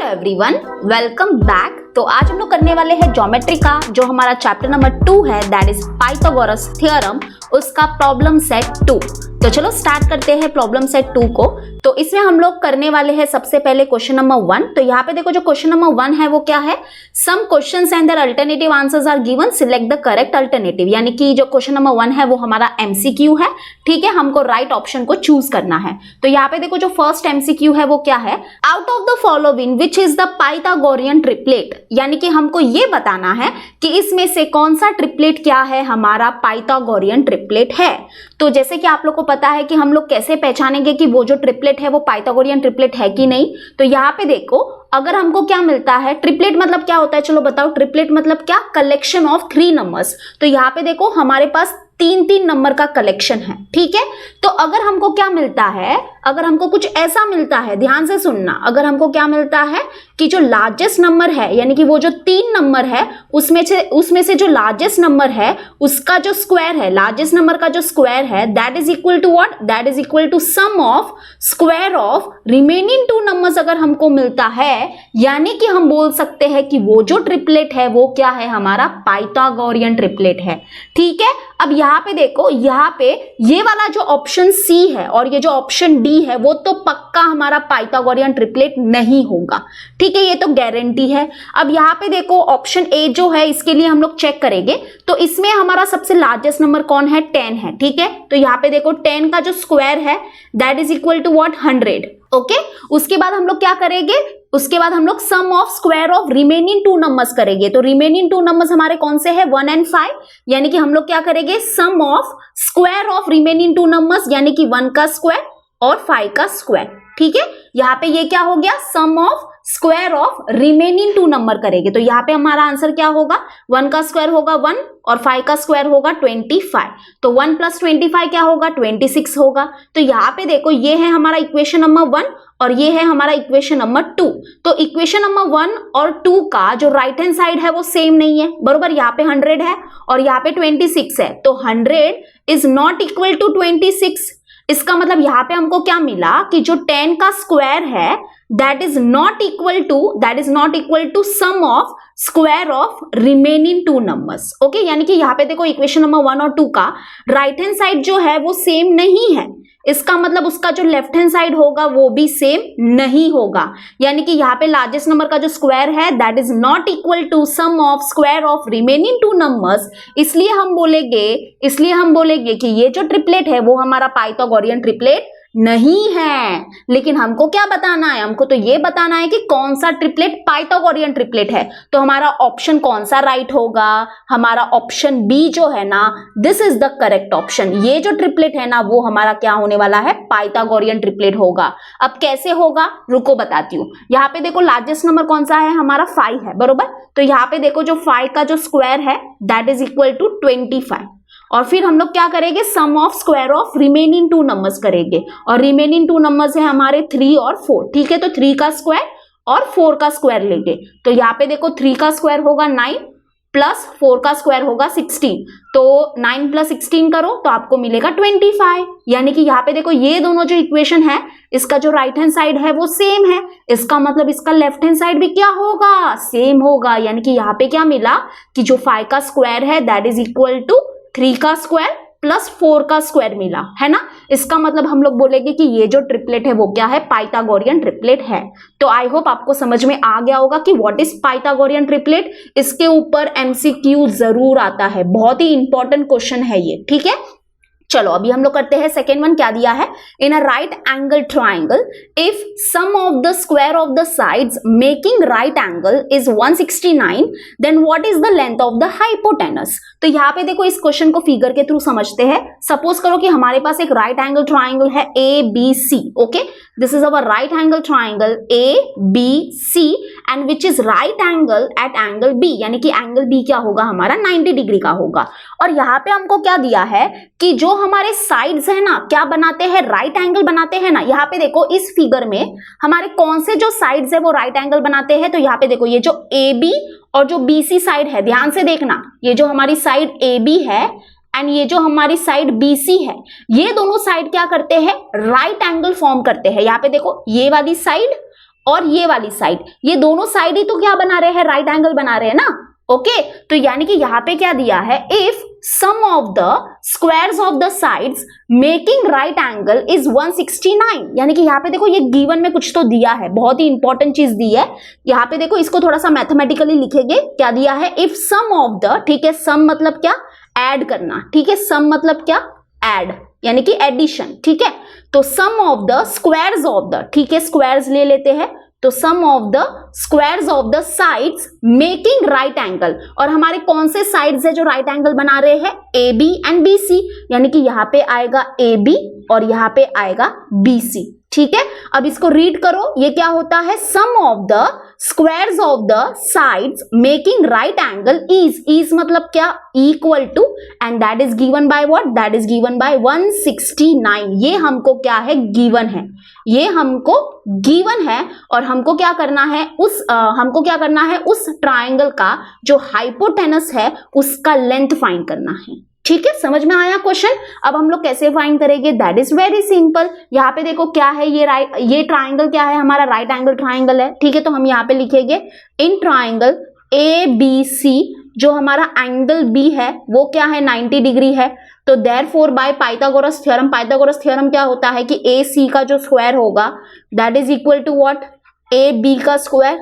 Everyone, welcome back. तो आज हम लोग करने वाले हैं ज्योमेट्री का जो हमारा चैप्टर नंबर 2 है, दैट इज पाइथागोरस थ्योरम, उसका प्रॉब्लम सेट 2। तो चलो स्टार्ट करते हैं प्रॉब्लम सेट 2 को। तो इसमें हम लोग करने वाले हैं सबसे पहले क्वेश्चन नंबर 1। तो यहाँ पे देखो जो क्वेश्चन नंबर 1 है वो क्या है, some questions and their alternative answers are given, select the correct alternative. यानी कि जो क्वेश्चन नंबर 1 है वो हमारा एमसीक्यू है, ठीक है, हमको राइट ऑप्शन को चूज करना है। तो यहाँ पे देखो जो फर्स्ट एमसीक्यू है वो क्या है, out of the following which is the Pythagorean triplet. यानी कि हमको ये बताना है कि इसमें से कौन सा ट्रिपलेट क्या है, हमारा पाइथागोरियन ट्रिपलेट है। तो जैसे कि आप लोग को पता है कि हम लोग कैसे पहचानेंगे कि वो जो ट्रिपलेट है वो पाइथागोरियन ट्रिपलेट है कि नहीं। तो यहाँ पे देखो अगर हमको क्या मिलता है, ट्रिपलेट मतलब क्या होता है, चलो बताओ। ट्रिपलेट मतलब क्या, कलेक्शन ऑफ 3 नंबर्स। तो यहाँ पे देखो हमारे पास 3-3 नंबर का कलेक्शन है, ठीक है। तो अगर हमको क्या मिलता है, अगर हमको कुछ ऐसा मिलता है, ध्यान से सुनना, अगर हमको क्या मिलता है कि जो लार्जेस्ट नंबर है, यानी कि वो जो 3 नंबर है उसमें से जो लार्जेस्ट नंबर है उसका जो स्क्वायर है, लार्जेस्ट नंबर का जो स्क्वायर है, that is equal to what, that is equal to sum of square of remaining 2 numbers अगर हमको मिलता है, यानी कि हम बोल सकते हैं कि वो जो ट्रिपलेट है वो क्या है, हमारा पाइथागोरियन ट्रिपलेट है, ठीक है। अब यहाँ पे देखो, यहाँ पे ये वाला जो ऑप्शन सी है और ये जो ऑप्शन डी है वो तो पक्का हमारा पाइथागोरियन ट्रिपलेट नहीं होगा, ठीक है, ये तो गारंटी है। अब यहाँ पे देखो ऑप्शन ए जो है इसके लिए हम लोग चेक करेंगे। तो इसमें हमारा सबसे लार्जेस्ट नंबर कौन है, 10 है, ठीक है। तो यहाँ पे देखो 10 का जो स्क्वायर है that is equal to what, 100, okay. उसके बाद हम लोग क्या करेंगे, उसके बाद हम लोग sum of square of remaining 2 numbers करेंगे। तो रिमेनिंग 2 नंबर्स हमारे कौन से हैं, 1 and 5। यानी कि हम लोग क्या करेंगे, sum of square of remaining 2 numbers, यानी कि 1 का स्क्वायर और 5 का स्क्वायर, ठीक है। यहाँ पे ये क्या हो गया, sum of square of remaining 2 number करेंगे। तो यहाँ पे हमारा आंसर क्या होगा, 1 का स्क्वायर होगा 1 और 5 का स्क्वायर होगा 25। तो 1 + 25 क्या होगा, 26 होगा। तो यहाँ पे देखो ये है हमारा इक्वेशन नंबर 1 और ये है हमारा इक्वेशन नंबर 2। तो इक्वेशन नंबर 1 और 2 का जो राइट हैंड साइड है वो सेम नहीं है, बरोबर। यहाँ पे 100 है और यहाँ पे 26 है, तो 100 इज नॉट इक्वल टू 26। इसका मतलब यहाँ पे हमको क्या मिला कि जो 10 का स्क्वायर है that is not equal to sum of square of remaining 2 numbers, okay. यानी कि यहाँ पे देखो इक्वेशन नंबर 1 और 2 का राइट हैंड साइड जो है वो सेम नहीं है। इसका मतलब उसका जो लेफ्ट हैंड साइड होगा वो भी सेम नहीं होगा। यानी कि यहाँ पे लार्जेस्ट नंबर का जो स्क्वायर है that is not equal to sum of square of remaining 2 numbers. इसलिए हम बोलेंगे कि ये जो ट्रिपलेट है वो हमारा पाइथागोरियन ट्रिपलेट नहीं है। लेकिन हमको क्या बताना है, हमको तो ये बताना है कि कौन सा ट्रिपलेट पाइथागोरियन ट्रिपलेट है। तो हमारा ऑप्शन कौन सा राइट होगा, हमारा ऑप्शन बी जो है ना, this is the correct option. ये जो ट्रिपलेट है ना वो हमारा क्या होने वाला है, पाइथागोरियन ट्रिपलेट होगा। अब कैसे होगा, रुको बताती हूँ। यहाँ पे देखो लार्जेस्ट नंबर कौन सा है, हमारा 5 है, बरोबर। तो यहाँ पे देखो जो 5 का जो स्क्वायर है दैट इज इक्वल टू 25 और फिर हम लोग क्या करेंगे, sum of square of remaining 2 numbers करेंगे। और रिमेनिंग 2 नंबर्स है हमारे 3 और 4, ठीक है। तो 3 का स्क्वायर और 4 का स्क्वायर लेंगे। तो यहाँ पे देखो 3 का स्क्वायर होगा 9 प्लस 4 का स्क्वायर होगा 16। तो 9 + 16 करो तो आपको मिलेगा 25। यानी कि यहाँ पे देखो ये दोनों जो इक्वेशन है इसका जो राइट हैंड साइड है वो सेम है। इसका मतलब इसका लेफ्ट हैंड साइड भी क्या होगा, सेम होगा। यानी कि यहाँ पे क्या मिला कि जो 5 का स्क्वायर है दैट इज इक्वल टू 3 का स्क्वायर प्लस 4 का स्क्वायर मिला, है ना। इसका मतलब हम लोग बोलेंगे कि ये जो ट्रिपलेट है वो क्या है, पाइथागोरियन ट्रिपलेट है। तो आई होप आपको समझ में आ गया होगा कि व्हाट इज पाइथागोरियन ट्रिपलेट। इसके ऊपर एमसीक्यू जरूर आता है, बहुत ही इंपॉर्टेंट क्वेश्चन है ये, ठीक है। चलो अभी हम लोग करते हैं सेकेंड वन। क्या दिया है, in a right angle triangle if sum of the square of the sides making right angle is 169 then what is the length of the hypotenuse. तो यहाँ पे देखो इस क्वेश्चन को फिगर के थ्रू समझते हैं। सपोज करो कि हमारे पास एक राइट एंगल ट्राइंगल है ABC, okay. This is our right angle triangle ABC and which is right angle at angle B, यानी कि एंगल B क्या होगा, हमारा 90 डिग्री का होगा। और यहाँ पे हमको क्या दिया है कि जो हमारे साइड्स है ना क्या बनाते हैं, राइट एंगल बनाते हैं ना। यहाँ पे देखो इस फिगर में हमारे कौन से जो साइड्स है वो राइट एंगल बनाते हैं। तो यहाँ पे देखो ये जो AB और जो BC साइड है, ध्यान से देखना, ये जो हमारी साइड AB है एंड ये जो हमारी साइड BC है, ये दोनों साइड क्या करते हैं, राइट एंगल फॉर्म करते हैं। यहाँ पे देखो ये वाली साइड और ये वाली साइड, ये दोनों साइड ही तो क्या बना रहे हैं, राइट एंगल बना रहे हैं ना। ओके तो यानी कि यहां पे क्या दिया है, if sum of the squares of the sides making right angle is 169, यानी कि यहाँ पे देखो ये गिवन में कुछ तो दिया है, बहुत ही इंपॉर्टेंट चीज दी है। यहाँ पे देखो इसको थोड़ा सा मैथमेटिकली लिखेंगे, क्या दिया है, इफ सम ऑफ द, ठीक है, सम मतलब क्या, ऐड करना, ठीक है, सम मतलब क्या, ऐड यानी कि एडिशन, ठीक है। तो sum of the squares of the, ठीक है, स्क्वायर्स ले लेते हैं, तो sum of the squares of the sides making right angle, और हमारे कौन से साइड्स है जो राइट एंगल बना रहे हैं, A B and B C, यानी कि यहां पे आएगा ए बी और यहां पे आएगा बी सी, ठीक है। अब इसको रीड करो, ये क्या होता है, sum of the squares of the sides making right angle is मतलब क्या, equal to, and that is given by what, that is given by 169। ये हमको क्या है, गिवन है, ये हमको गिवन है, और हमको क्या करना है, हमको क्या करना है, उस ट्राइंगल का जो हाइपोटेनस है उसका लेंथ फाइंड करना है, ठीक है। समझ में आया क्वेश्चन। अब हम लोग कैसे फाइंड करेंगे, दैट इज वेरी सिंपल। यहाँ पे देखो क्या है, ये ट्राइंगल क्या है, हमारा राइट एंगल ट्राइंगल है, ठीक है। तो हम यहाँ पे लिखेंगे इन ट्राइंगल ए बी सी, जो हमारा एंगल बी है वो क्या है, 90 डिग्री है। तो therefore by Pythagoras theorem, Pythagoras theorem क्या होता है कि ए सी का जो स्क्वायर होगा that is equal to what, A B का स्क्वायर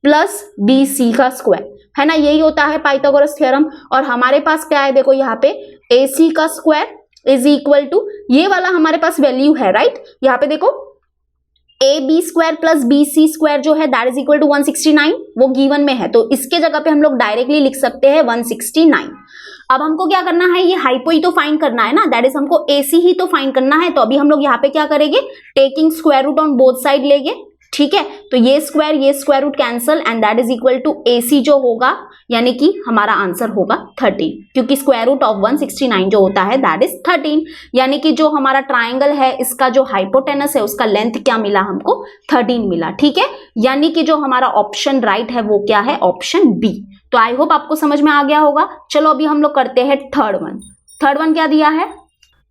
प्लस बी सी का स्क्वायर, है ना, यही होता है पाइथागोरस थ्योरम। और हमारे पास क्या है, देखो यहाँ पे ए सी का स्क्वायर इज इक्वल टू, ये वाला हमारे पास वैल्यू है, राइट। यहाँ पे देखो A B square plus B C square जो है दैट इज इक्वल टू 169, वो गिवन में है, तो इसके जगह पे हम लोग डायरेक्टली लिख सकते हैं 169। अब हमको क्या करना है, ये हाइपो ही तो फाइंड करना है ना, दैट इज हमको एसी ही तो फाइंड करना है। तो अभी हम लोग यहाँ पे क्या करेंगे, taking square root on both side लेंगे, ठीक है। तो ये square root cancel, and that is equal to AC जो होगा, यानी कि हमारा आंसर होगा 13, क्योंकि स्क्वायर रूट ऑफ 169 जो होता है दैट इज 13, यानी कि जो हमारा ट्राइंगल है इसका जो हाइपोटेनस है उसका लेंथ क्या मिला हमको, 13 मिला, ठीक है। यानी कि जो हमारा ऑप्शन राइट है वो क्या है, ऑप्शन बी। तो आई होप आपको समझ में आ गया होगा। चलो अभी हम लोग करते हैं थर्ड वन क्या दिया है,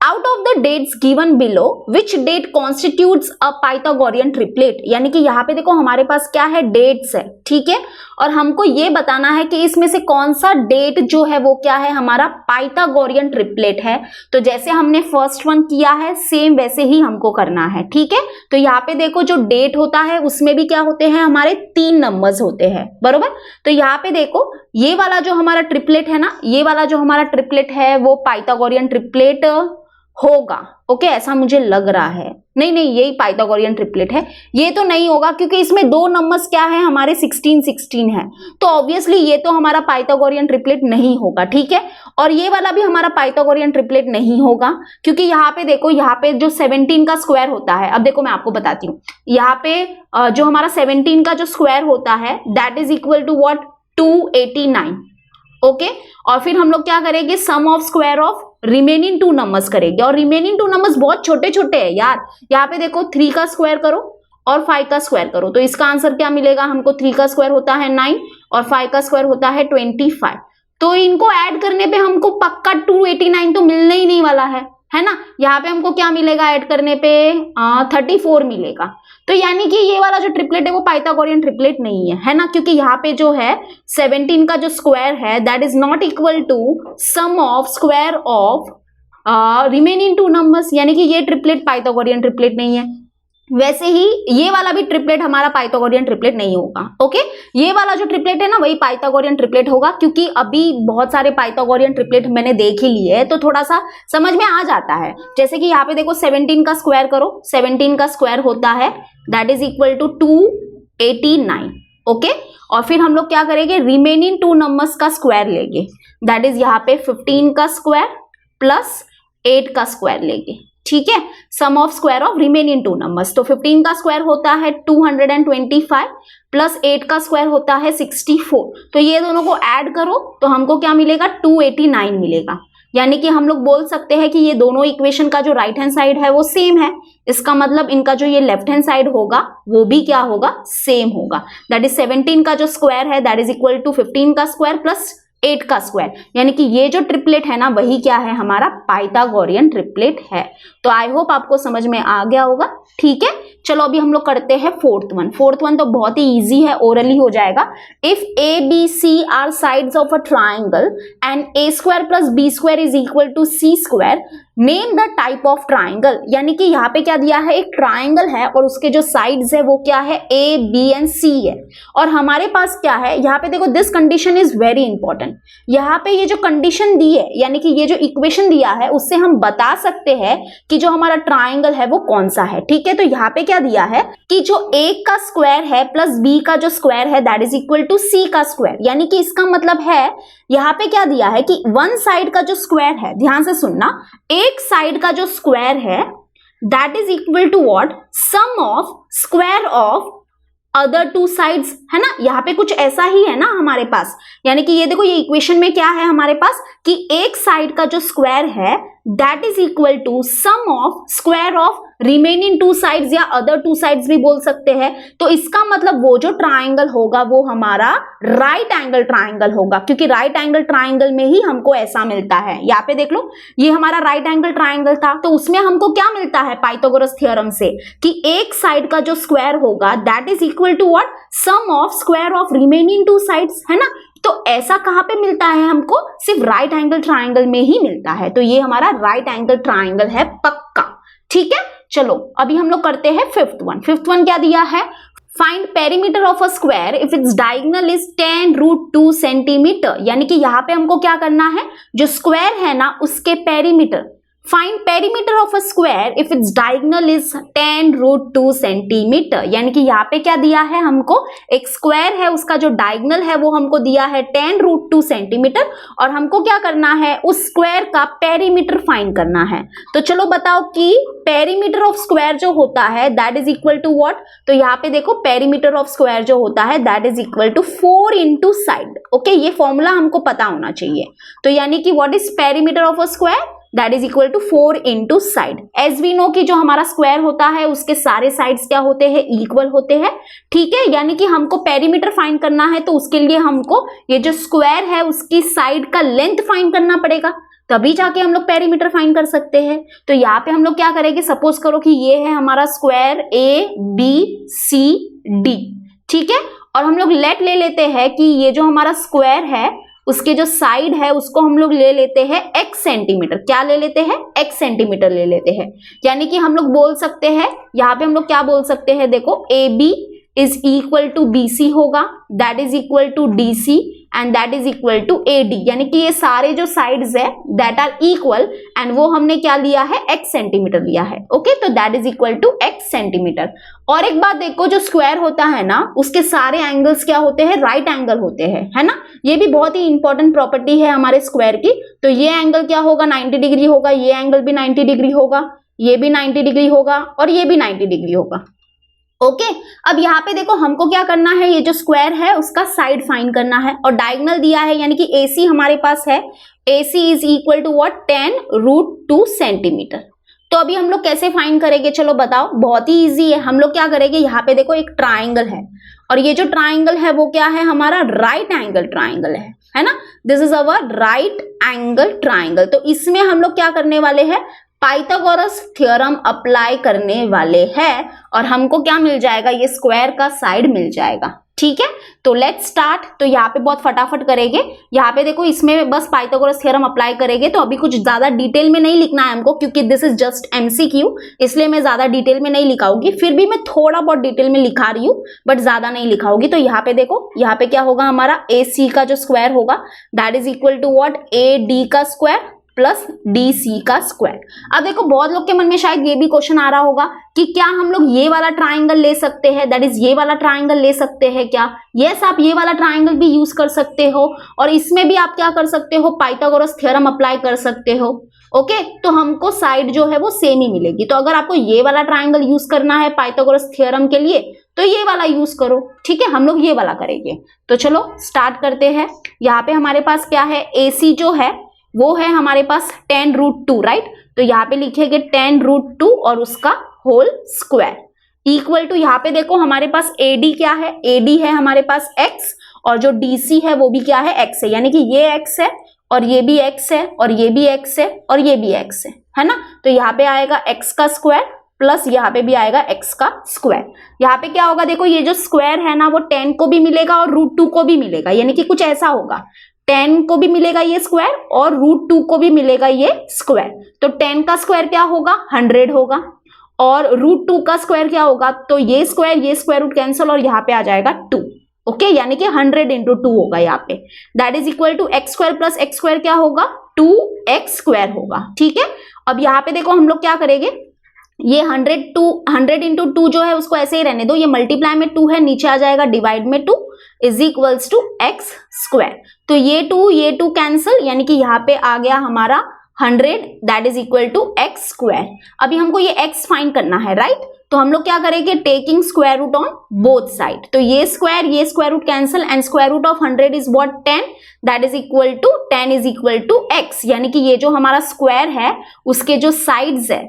out of the dates given below which date constitutes a Pythagorean triplet, यानी कि यहाँ पे देखो हमारे पास क्या है, डेट्स है, ठीक है, और हमको ये बताना है कि इसमें से कौन सा डेट जो है वो क्या है, हमारा पाइथागोरियन ट्रिपलेट है। तो जैसे हमने फर्स्ट वन किया है सेम वैसे ही हमको करना है, ठीक है। तो यहाँ पे देखो जो डेट होता है उसमें भी क्या होते हैं, हमारे 3 नंबर्स होते हैं, बरोबर। तो यहाँ पे देखो ये वाला जो हमारा ट्रिपलेट है ना, ये वाला जो हमारा ट्रिपलेट है वो पाइथागोरियन ट्रिपलेट होगा, ओके, ऐसा मुझे लग रहा है। नहीं यही पाइथागोरियन ट्रिपलेट है, ये तो नहीं होगा क्योंकि इसमें 2 नंबर्स क्या है, हमारे 16 है, तो ऑब्वियसली ये तो हमारा पाइथागोरियन ट्रिपलेट नहीं होगा, ठीक है। और ये वाला भी हमारा पाइथागोरियन ट्रिपलेट नहीं होगा, क्योंकि यहाँ पे देखो, यहाँ पे जो 17 का स्क्वायर होता है, अब देखो मैं आपको बताती हूँ, यहाँ पे जो हमारा 17 का जो स्क्वायर होता है that is equal to what, 289, okay. और फिर हम लोग क्या करेंगे, sum of square of remaining 2 numbers करेंगे, और रिमेनिंग 2 नंबर्स बहुत छोटे छोटे हैं यार। यहाँ पे देखो 3 का स्क्वायर करो और 5 का स्क्वायर करो, तो इसका आंसर क्या मिलेगा हमको, 3 का स्क्वायर होता है 9 और 5 का स्क्वायर होता है 25। तो इनको ऐड करने पे हमको पक्का 289 तो मिलने ही नहीं वाला है ना। यहाँ पे हमको क्या मिलेगा, ऐड करने पे 34 मिलेगा। तो यानी कि ये वाला जो ट्रिपलेट है वो पाइथागोरियन ट्रिपलेट नहीं है ना, क्योंकि यहाँ पे जो है 17 का जो स्क्वायर है that is not equal to sum of square of remaining 2 numbers, यानी कि ये ट्रिपलेट पाइथागोरियन ट्रिपलेट नहीं है। वैसे ही ये वाला भी ट्रिपलेट हमारा पाइथागोरियन ट्रिपलेट नहीं होगा, ओके। ये वाला जो ट्रिपलेट है ना वही पाइथागोरियन ट्रिपलेट होगा, क्योंकि अभी बहुत सारे पाइथागोरियन ट्रिपलेट मैंने देख ही लिए है, तो थोड़ा सा समझ में आ जाता है। जैसे कि यहाँ पे देखो 17 का स्क्वायर करो, 17 का स्क्वायर होता है that is equal to 289, okay. और फिर हम लोग क्या करेंगे, रिमेनिंग 2 नंबर्स का स्क्वायर लेंगे, दैट इज यहाँ पे 15 का स्क्वायर प्लस 8 का स्क्वायर लेंगे, ठीक है, sum of square of remaining 2 numbers. तो 15 का स्क्वायर होता है 225 प्लस 8 का स्क्वायर होता है 64, तो ये दोनों को ऐड करो तो हमको क्या मिलेगा, 289 मिलेगा। यानी कि हम लोग बोल सकते हैं कि ये दोनों इक्वेशन का जो राइट हैंड साइड है वो सेम है, इसका मतलब इनका जो ये लेफ्ट हैंड साइड होगा वो भी क्या होगा, सेम होगा। दैट इज 17 का जो स्क्वायर है दैट इज इक्वल टू 15 का स्क्वायर प्लस 8 का स्क्वायर, यानी कि ये जो ट्रिपलेट है ना वही क्या है, हमारा पाइथागोरियन ट्रिपलेट है। तो आई होप आपको समझ में आ गया होगा, ठीक है। चलो अभी हम लोग करते हैं फोर्थ वन तो बहुत ही इजी है, ओरली हो जाएगा। If A B C are sides of a triangle and A square plus B square is equal to C square, name the type of triangle. यानी कि यहाँ पे क्या दिया है, एक ट्राइंगल है और उसके जो साइड्स है वो क्या है, ए बी एंड सी है। और हमारे पास क्या है यहाँ पे, देखो this condition is very important. यहाँ पे ये जो कंडीशन दी है, यानी कि ये जो इक्वेशन दिया है, उससे हम बता सकते हैं कि जो हमारा ट्राइंगल है वो कौन सा है। ठीक है, तो यहाँ पे क्या दिया है कि जो ए का स्क्वायर है प्लस बी का जो स्क्वायर है दैट इज इक्वल टू सी का स्क्वायर। यानी कि इसका मतलब है यहाँ पे क्या दिया है कि वन साइड का जो स्क्वायर है, ध्यान से सुनना, एक साइड का जो स्क्वायर है that is equal to what, sum of square of other two sides, है ना। यहाँ पे कुछ ऐसा ही है ना हमारे पास। यानी कि ये देखो, ये इक्वेशन में क्या है हमारे पास कि एक साइड का जो स्क्वायर है that is equal to sum of square of remaining two sides, या अदर टू साइड्स भी बोल सकते हैं। तो इसका मतलब वो जो ट्राइंगल होगा वो हमारा राइट एंगल ट्राइंगल होगा, क्योंकि राइट एंगल ट्राइंगल में ही हमको ऐसा मिलता है। यहाँ पे देख लो, ये हमारा राइट एंगल ट्राइंगल था, तो उसमें हमको क्या मिलता है पाइथागोरस थ्योरम से कि एक साइड का जो स्क्वायर होगा that is equal to what, sum of square of remaining two sides, है ना। तो ऐसा कहां पे मिलता है हमको, सिर्फ राइट एंगल ट्राइंगल में ही मिलता है। तो ये हमारा राइट एंगल ट्राइंगल है पक्का। ठीक है, चलो अभी हम लोग करते हैं फिफ्थ वन क्या दिया है, find perimeter of a square if its diagonal is 10√2 centimetre. यानी कि यहाँ पे हमको क्या करना है, जो स्क्वायर है ना उसके perimeter, find perimeter of a square if its diagonal is 10√2 centimetre. यानी कि यहाँ पे क्या दिया है हमको, एक स्क्वायर है उसका जो डायगोनल है वो हमको दिया है 10√2 सेंटीमीटर, और हमको क्या करना है, उस स्क्वायर का पेरीमीटर फाइंड करना है। तो चलो बताओ कि पेरीमीटर ऑफ स्क्वायर जो होता है that is equal to what. तो यहाँ पे देखो, पेरीमीटर ऑफ स्क्वायर जो होता है that is equal to 4 into side. Okay, ये फॉर्मूला हमको पता होना चाहिए। तो यानी कि what is perimeter of a square, that is equal to 4 into side. As we know कि जो हमारा स्क्वायर होता है उसके सारे साइड्स क्या होते हैं, इक्वल होते हैं। ठीक है, यानी कि हमको पेरीमीटर फाइंड करना है तो उसके लिए हमको ये जो स्क्वायर है उसकी साइड का लेंथ फाइंड करना पड़ेगा, तभी जाके हम लोग पेरीमीटर फाइंड कर सकते हैं। तो यहाँ पे हम लोग क्या करेंगे, सपोज करो कि ये है हमारा square A B C D. ठीक है, और हम लोग लेट ले लेते हैं कि ये जो हमारा स्क्वायर है उसके जो साइड है उसको हम लोग ले लेते हैं x सेंटीमीटर। क्या ले लेते हैं, x सेंटीमीटर ले लेते हैं। यानी कि हम लोग बोल सकते हैं, यहाँ पे हम लोग क्या बोल सकते हैं, देखो A B is equal to B C होगा, that is equal to D C and that is equal to A D. यानी कि ये सारे जो साइड्स है दैट आर इक्वल एंड वो हमने क्या लिया है, x सेंटीमीटर लिया है। ओके, तो that is equal to x centimetre. और एक बात देखो, जो स्क्वायर होता है ना उसके सारे एंगल्स क्या होते हैं, राइट एंगल होते हैं, है ना। ये भी बहुत ही इंपॉर्टेंट प्रॉपर्टी है हमारे स्क्वायर की। तो ये एंगल क्या होगा, 90 डिग्री होगा, ये एंगल भी 90 डिग्री होगा, ये भी 90 डिग्री होगा और ये भी 90 डिग्री होगा। ओके, अब यहाँ पे देखो हमको क्या करना है, ये जो स्क्वायर है उसका साइड फाइंड करना है और डायगोनल दिया है, यानी कि AC हमारे पास है, AC is equal to what, 10√2 centimetre. तो अभी हम लोग कैसे फाइंड करेंगे, चलो बताओ, बहुत ही इजी है। हम लोग क्या करेंगे, यहाँ पे देखो एक ट्राइंगल है और ये जो ट्राइंगल है वो क्या है, हमारा राइट एंगल ट्राइंगल है ना। This is our right angle triangle. तो इसमें हम लोग क्या करने वाले हैं, पाइथागोरस थ्योरम अप्लाई करने वाले हैं और हमको क्या मिल जाएगा, ये स्क्वायर का साइड मिल जाएगा। ठीक है, तो लेट्स स्टार्ट। तो यहाँ पे बहुत फटाफट करेंगे। यहाँ पे देखो, इसमें बस पाइथागोरस थ्योरम अप्लाई करेंगे, तो अभी कुछ ज्यादा डिटेल में नहीं लिखना है हमको, क्योंकि दिस इज जस्ट MCQ, इसलिए मैं ज्यादा डिटेल में नहीं लिखाऊंगी। फिर भी मैं थोड़ा बहुत डिटेल में लिखा रही हूँ, बट ज्यादा नहीं लिखाऊंगी। तो यहाँ पे देखो, यहाँ पे क्या होगा, हमारा AC का जो स्क्वायर होगा that is equal to what, AD का स्क्वायर प्लस DC का स्क्वायर। अब देखो, बहुत लोग के मन में शायद ये भी क्वेश्चन आ रहा होगा कि क्या हम लोग ये वाला ट्राइंगल ले सकते हैं, दैट इज ये वाला ट्राइंगल ले सकते हैं क्या। यस, आप ये वाला ट्राइंगल भी यूज कर सकते हो और इसमें भी आप क्या कर सकते हो, पाइथागोरस थ्योरम अप्लाई कर सकते हो। ओके, तो हमको साइड जो है वो सेम ही मिलेगी। तो अगर आपको ये वाला ट्राइंगल यूज करना है पाइथागोरस थ्योरम के लिए तो ये वाला यूज करो। ठीक है, हम लोग ये वाला करेंगे। तो चलो स्टार्ट करते हैं। यहाँ पे हमारे पास क्या है, AC जो है वो है हमारे पास 10√2, राइट। तो यहाँ पे लिखेंगे 10√2 और उसका होल स्क्वायर इक्वल टू, यहाँ पे देखो हमारे पास AD क्या है, AD है हमारे पास x और जो DC है वो भी क्या है, x है। यानी कि ये x है और ये भी x है और ये भी x है और ये भी x है ना। तो यहाँ पे आएगा x का स्क्वायर प्लस यहाँ पे भी आएगा x का स्क्वायर। यहाँ पे क्या होगा, देखो ये जो स्क्वायर है ना वो 10 को भी मिलेगा और √2 को भी मिलेगा, यानी कि कुछ ऐसा होगा 10 को भी मिलेगा ये स्क्वायर और √2 को भी मिलेगा ये स्क्वायर। तो 10 का स्क्वायर क्या होगा, 100 होगा, और √2 का स्क्वायर क्या होगा, तो ये स्क्वायर रूट कैंसिल और यहाँ पे आ जाएगा 2। ओके, यानी कि 100 इंटू 2 होगा यहाँ पे, that is equal to x square plus x square क्या होगा, 2x स्क्वायर होगा। ठीक है, अब यहाँ पे देखो हम लोग क्या करेंगे, ये 100 इंटू 2 जो है उसको ऐसे ही रहने दो, ये मल्टीप्लाई में 2 है, नीचे आ जाएगा डिवाइड में 2 is equals to x square. तो ये 2 कैंसिल, यानी कि यहाँ पे आ गया हमारा 100 that is equal to x square. अभी हमको ये x फाइंड करना है, राइट? तो हम लोग क्या करेंगे, taking square root on both side, तो ये square root cancel and square root of 100 is what, 10 that is equal to 10 is equal to x, यानी कि ये जो हमारा स्क्वायर है उसके जो साइड्स है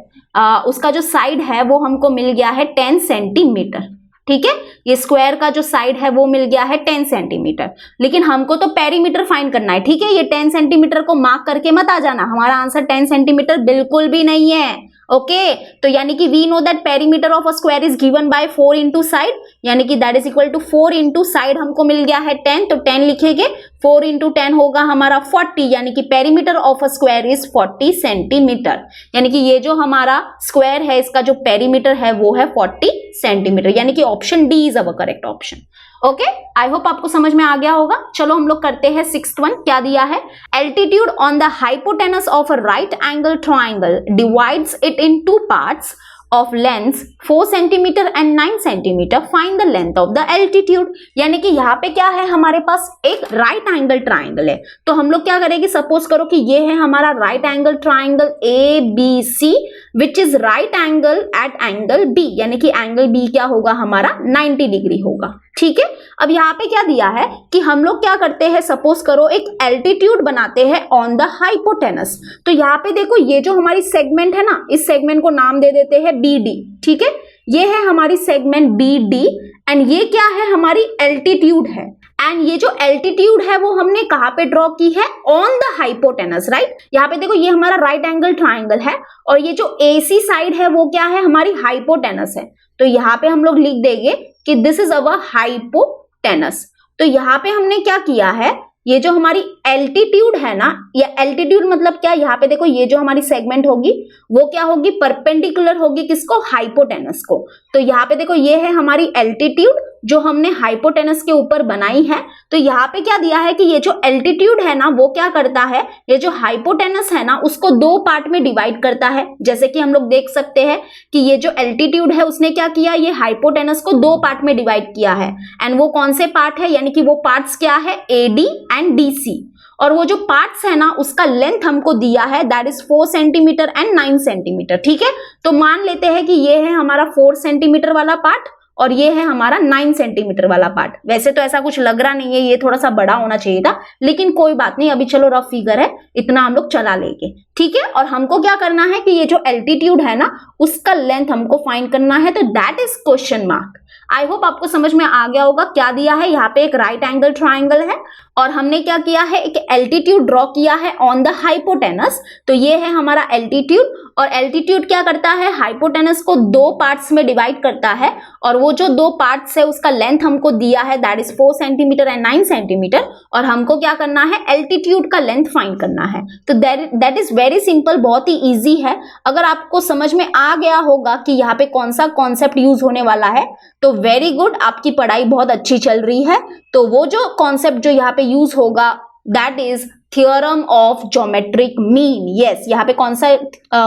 उसका जो साइड है वो हमको मिल गया है 10 सेंटीमीटर। ठीक है, ये स्क्वायर का जो साइड है वो मिल गया है 10 सेंटीमीटर, लेकिन हमको तो पेरीमीटर फाइंड करना है। ठीक है, ये 10 सेंटीमीटर को मार्क करके मत आ जाना, हमारा आंसर 10 सेंटीमीटर बिल्कुल भी नहीं है। ओके, तो यानी कि we know that perimeter of a square is given by 4 into side, यानी कि that is equal to 4 into side हमको मिल गया है 10, तो 10 लिखेंगे, 4 इंटू 10 होगा हमारा 40, यानी कि perimeter of a square is 40 centimetre, यानी कि ये जो हमारा स्क्वायर है इसका जो पेरीमीटर है वो है 40 सेंटीमीटर, यानी कि option D is our correct option. Okay, I hope आपको समझ में आ गया होगा। चलो हम लोग करते हैं 6th वन, क्या दिया है, altitude on the hypotenuse of a right angle triangle divides it in 2 parts of length 4 cm and 9 cm, find the length of the altitude। यानी कि यहाँ पे क्या है, हमारे पास एक राइट एंगल ट्राइंगल है, तो हम लोग क्या करेंगे, सपोज करो कि ये है हमारा right angle triangle ABC which is right angle at angle B, यानी कि एंगल B क्या होगा हमारा 90 डिग्री होगा। ठीक है, अब यहाँ पे क्या दिया है कि हम लोग क्या करते हैं, सपोज करो एक एल्टीट्यूड बनाते हैं ऑन द हाइपोटेनस, तो यहाँ पे देखो ये जो हमारी सेगमेंट है ना, इस सेगमेंट को नाम दे देते हैं BD। ठीक है, ये है हमारी सेगमेंट BD एंड ये क्या है, हमारी एल्टीट्यूड है, एंड ये जो एल्टीट्यूड है वो हमने कहाँ पे ड्रॉ की है, ऑन द हाइपोटेनस, राइट? यहाँ पे देखो ये हमारा राइट एंगल ट्राइंगल है और ये जो AC साइड है वो क्या है, हमारी हाइपोटेनस है, तो यहाँ पे हम लोग लिख देंगे कि दिस इज अवर हाइपोटेनस। तो यहाँ पे हमने क्या किया है, ये जो हमारी एल्टीट्यूड है ना, ये एल्टीट्यूड मतलब क्या, यहाँ पे देखो ये जो हमारी सेगमेंट होगी वो क्या होगी, परपेंडिकुलर होगी किसको, हाइपोटेनस को, तो यहाँ पे देखो ये है हमारी एल्टीट्यूड जो हमने हाइपोटेनस के ऊपर बनाई है। तो यहाँ पे क्या दिया है कि ये जो एल्टीट्यूड है ना वो क्या करता है, ये जो हाइपोटेनस है ना उसको 2 पार्ट में डिवाइड करता है, जैसे कि हम लोग देख सकते हैं कि ये जो एल्टीट्यूड है उसने क्या किया, ये हाइपोटेनस को 2 पार्ट में डिवाइड किया है, एंड वो कौन से पार्ट है, यानी कि वो पार्ट्स क्या है, AD एंड DC, और वो जो पार्ट्स है ना उसका लेंथ हमको दिया है that is 4 centimetre and 9 centimetre. ठीक है, तो मान लेते हैं कि ये है हमारा 4 सेंटीमीटर वाला पार्ट और ये है हमारा 9 सेंटीमीटर वाला पार्ट। वैसे तो ऐसा कुछ लग रहा नहीं है, ये थोड़ा सा बड़ा होना चाहिए था, लेकिन कोई बात नहीं, अभी चलो रफ फिगर है, इतना हम लोग चला लेंगे। ठीक है, और हमको क्या करना है कि ये जो एल्टीट्यूड है ना उसका लेंथ हमको फाइंड करना है, तो that is question mark. I hope आपको समझ में आ गया होगा क्या दिया है, यहाँ पे एक राइट एंगल ट्राइंगल है और हमने क्या किया है, एक एल्टीट्यूड ड्रॉ किया है ऑन द हाइपोटेनस, तो ये है हमारा एल्टीट्यूड, और एल्टीट्यूड क्या करता है, हाइपोटेनस को 2 पार्ट्स में डिवाइड करता है, और वो जो 2 पार्ट्स है उसका लेंथ हमको दिया है that is 4 centimetre and 9 centimetre, और हमको क्या करना है, एल्टीट्यूड का लेंथ फाइंड करना है। तो दैट इज वेरी सिंपल, बहुत ही इजी है। अगर आपको समझ में आ गया होगा कि यहाँ पे कौन सा कॉन्सेप्ट यूज होने वाला है तो वेरी गुड, आपकी पढ़ाई बहुत अच्छी चल रही है। तो वो जो कॉन्सेप्ट जो यहाँ पे यूज होगा that is theorem of geometric mean. Yes, यहाँ पे कौन सा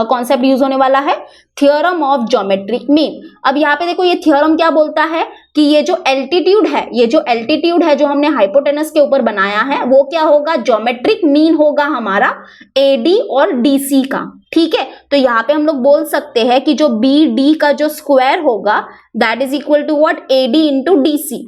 कॉन्सेप्ट यूज होने वाला है, थियोरम ऑफ ज्योमेट्रिक मीन। अब यहाँ पे देखो ये थियोरम क्या बोलता है कि ये जो एल्टीट्यूड है, ये जो एल्टीट्यूड है जो हमने हाइपोटेनस के ऊपर बनाया है वो क्या होगा, ज्योमेट्रिक मीन होगा हमारा AD और DC का। ठीक है, तो यहाँ पे हम लोग बोल सकते हैं कि जो BD का जो स्क्वायर होगा that is equal to what, AD into DC,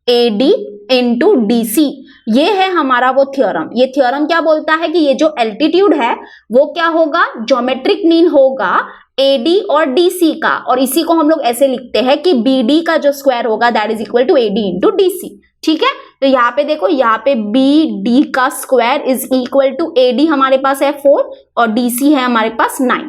AD into DC, ये है हमारा वो थ्योरम। ये थ्योरम क्या बोलता है कि ये जो एल्टीट्यूड है वो क्या होगा, ज्योमेट्रिक मीन होगा AD और DC का, और इसी को हम लोग ऐसे लिखते हैं कि BD का जो स्क्वायर होगा that is equal to AD into DC। ठीक है, तो यहाँ पे देखो, यहाँ पे BD का square is equal to AD हमारे पास है 4 और DC है हमारे पास 9।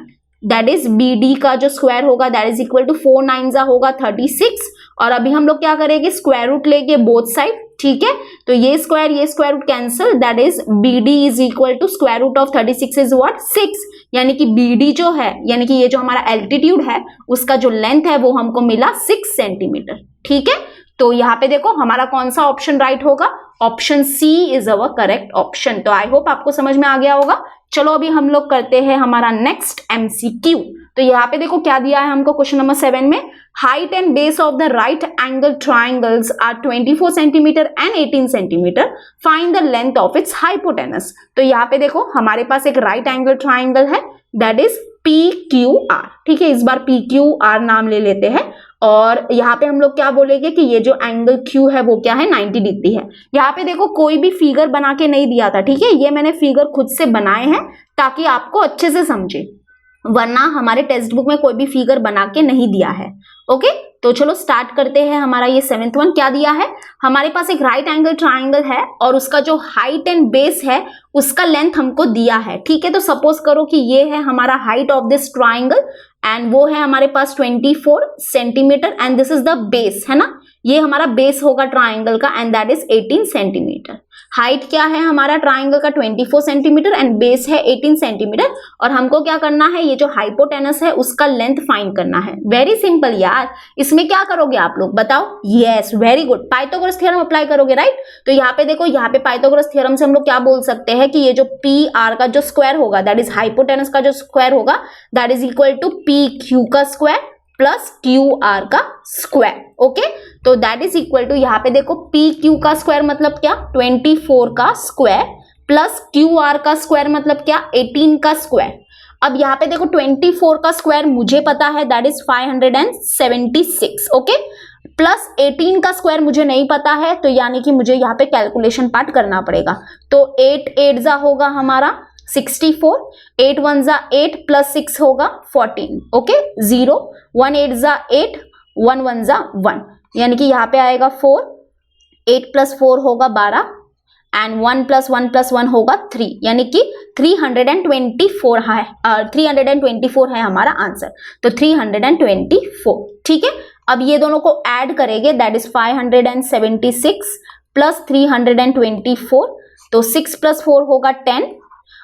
दैट इज BD का जो स्क्वायर होगा दैट इज इक्वल टू 4 9 होगा 36, और अभी हम लोग क्या करेंगे, स्क्वायर रूट लेंगे बोथ साइड, ठीक है। तो ये square root cancel, that is BD is equal to square root of 36 is what 6, यानी कि BD जो है, यानी कि ये जो हमारा एल्टीट्यूड है उसका जो लेंथ है वो हमको मिला 6 सेंटीमीटर, ठीक है। तो यहाँ पे देखो हमारा कौन सा ऑप्शन राइट होगा, option C is our correct option. तो आई होप आपको समझ में आ गया होगा। चलो अभी हम लोग करते हैं हमारा नेक्स्ट MCQ। तो यहाँ पे देखो क्या दिया है हमको क्वेश्चन नंबर 7 में, height and base of the right angle triangles are 24 centimetre and 18 centimetre, find the length of its hypotenuse. तो यहाँ पे देखो हमारे पास एक राइट एंगल ट्राइंगल है दैट इज PQR, ठीक है। इस बार PQR नाम ले लेते हैं, और यहाँ पे हम लोग क्या बोलेंगे कि ये जो एंगल Q है वो क्या है, 90 डिग्री है। यहाँ पे देखो कोई भी फिगर बना के नहीं दिया था, ठीक है, ये मैंने फिगर खुद से बनाए हैं ताकि आपको अच्छे से समझे, वरना हमारे टेक्स्ट बुक में कोई भी फिगर बना के नहीं दिया है। ओके, तो चलो स्टार्ट करते हैं। हमारा ये 7th वन क्या दिया है, हमारे पास एक राइट एंगल ट्राइंगल है और उसका जो हाइट एंड बेस है उसका लेंथ हमको दिया है, ठीक है। तो सपोज करो कि ये है हमारा height of this triangle and वो है हमारे पास 24 centimetre and this is the base, है ना, ये हमारा बेस होगा ट्राइंगल का and that is 18 centimetre. Height क्या है हमारा ट्राइंगल का 24 सेंटीमीटर एंड बेस है 18 सेंटीमीटर, और हमको क्या करना है, ये जो हाइपोटेनस है उसका लेंथ फाइंड करना है। वेरी सिंपल यार, इसमें क्या करोगे आप लोग बताओ, yes very good, Pythagoras theorem apply करोगे, राइट। तो यहाँ पे देखो, यहाँ पे पाइथागोरस थ्योरम से हम लोग क्या बोल सकते हैं कि ये जो PR का जो स्क्वायर होगा दैट इज हाइपोटेनस का जो स्क्वायर होगा that is equal to PQ का स्क्वायर प्लस QR का स्क्वायर, ओके। तो दैट इज इक्वल टू, यहाँ पे देखो PQ का स्क्वायर मतलब क्या, 24 का स्क्वायर प्लस QR का स्क्वायर मतलब क्या, 18 का स्क्वायर। अब यहाँ पे देखो 24 का स्क्वायर मुझे पता है दैट इज 576, ओके, प्लस 18 का स्क्वायर मुझे नहीं पता है, तो यानी कि मुझे यहाँ पे कैलकुलेशन पार्ट करना पड़ेगा। तो 8 8 जा होगा हमारा 64, 8 1 जा 8 प्लस 6 होगा 14, ओके, 0 1 8 जा 8 1 1 जा 1, यानी कि यहाँ पे आएगा 4, 8 प्लस 4 होगा 12 एंड 1 प्लस 1 प्लस 1 होगा 3, यानी कि 324 है हमारा आंसर। तो 324, ठीक है। अब ये दोनों को ऐड करेंगे दैट इज 576 प्लस 324, तो 6 प्लस 4 होगा 10,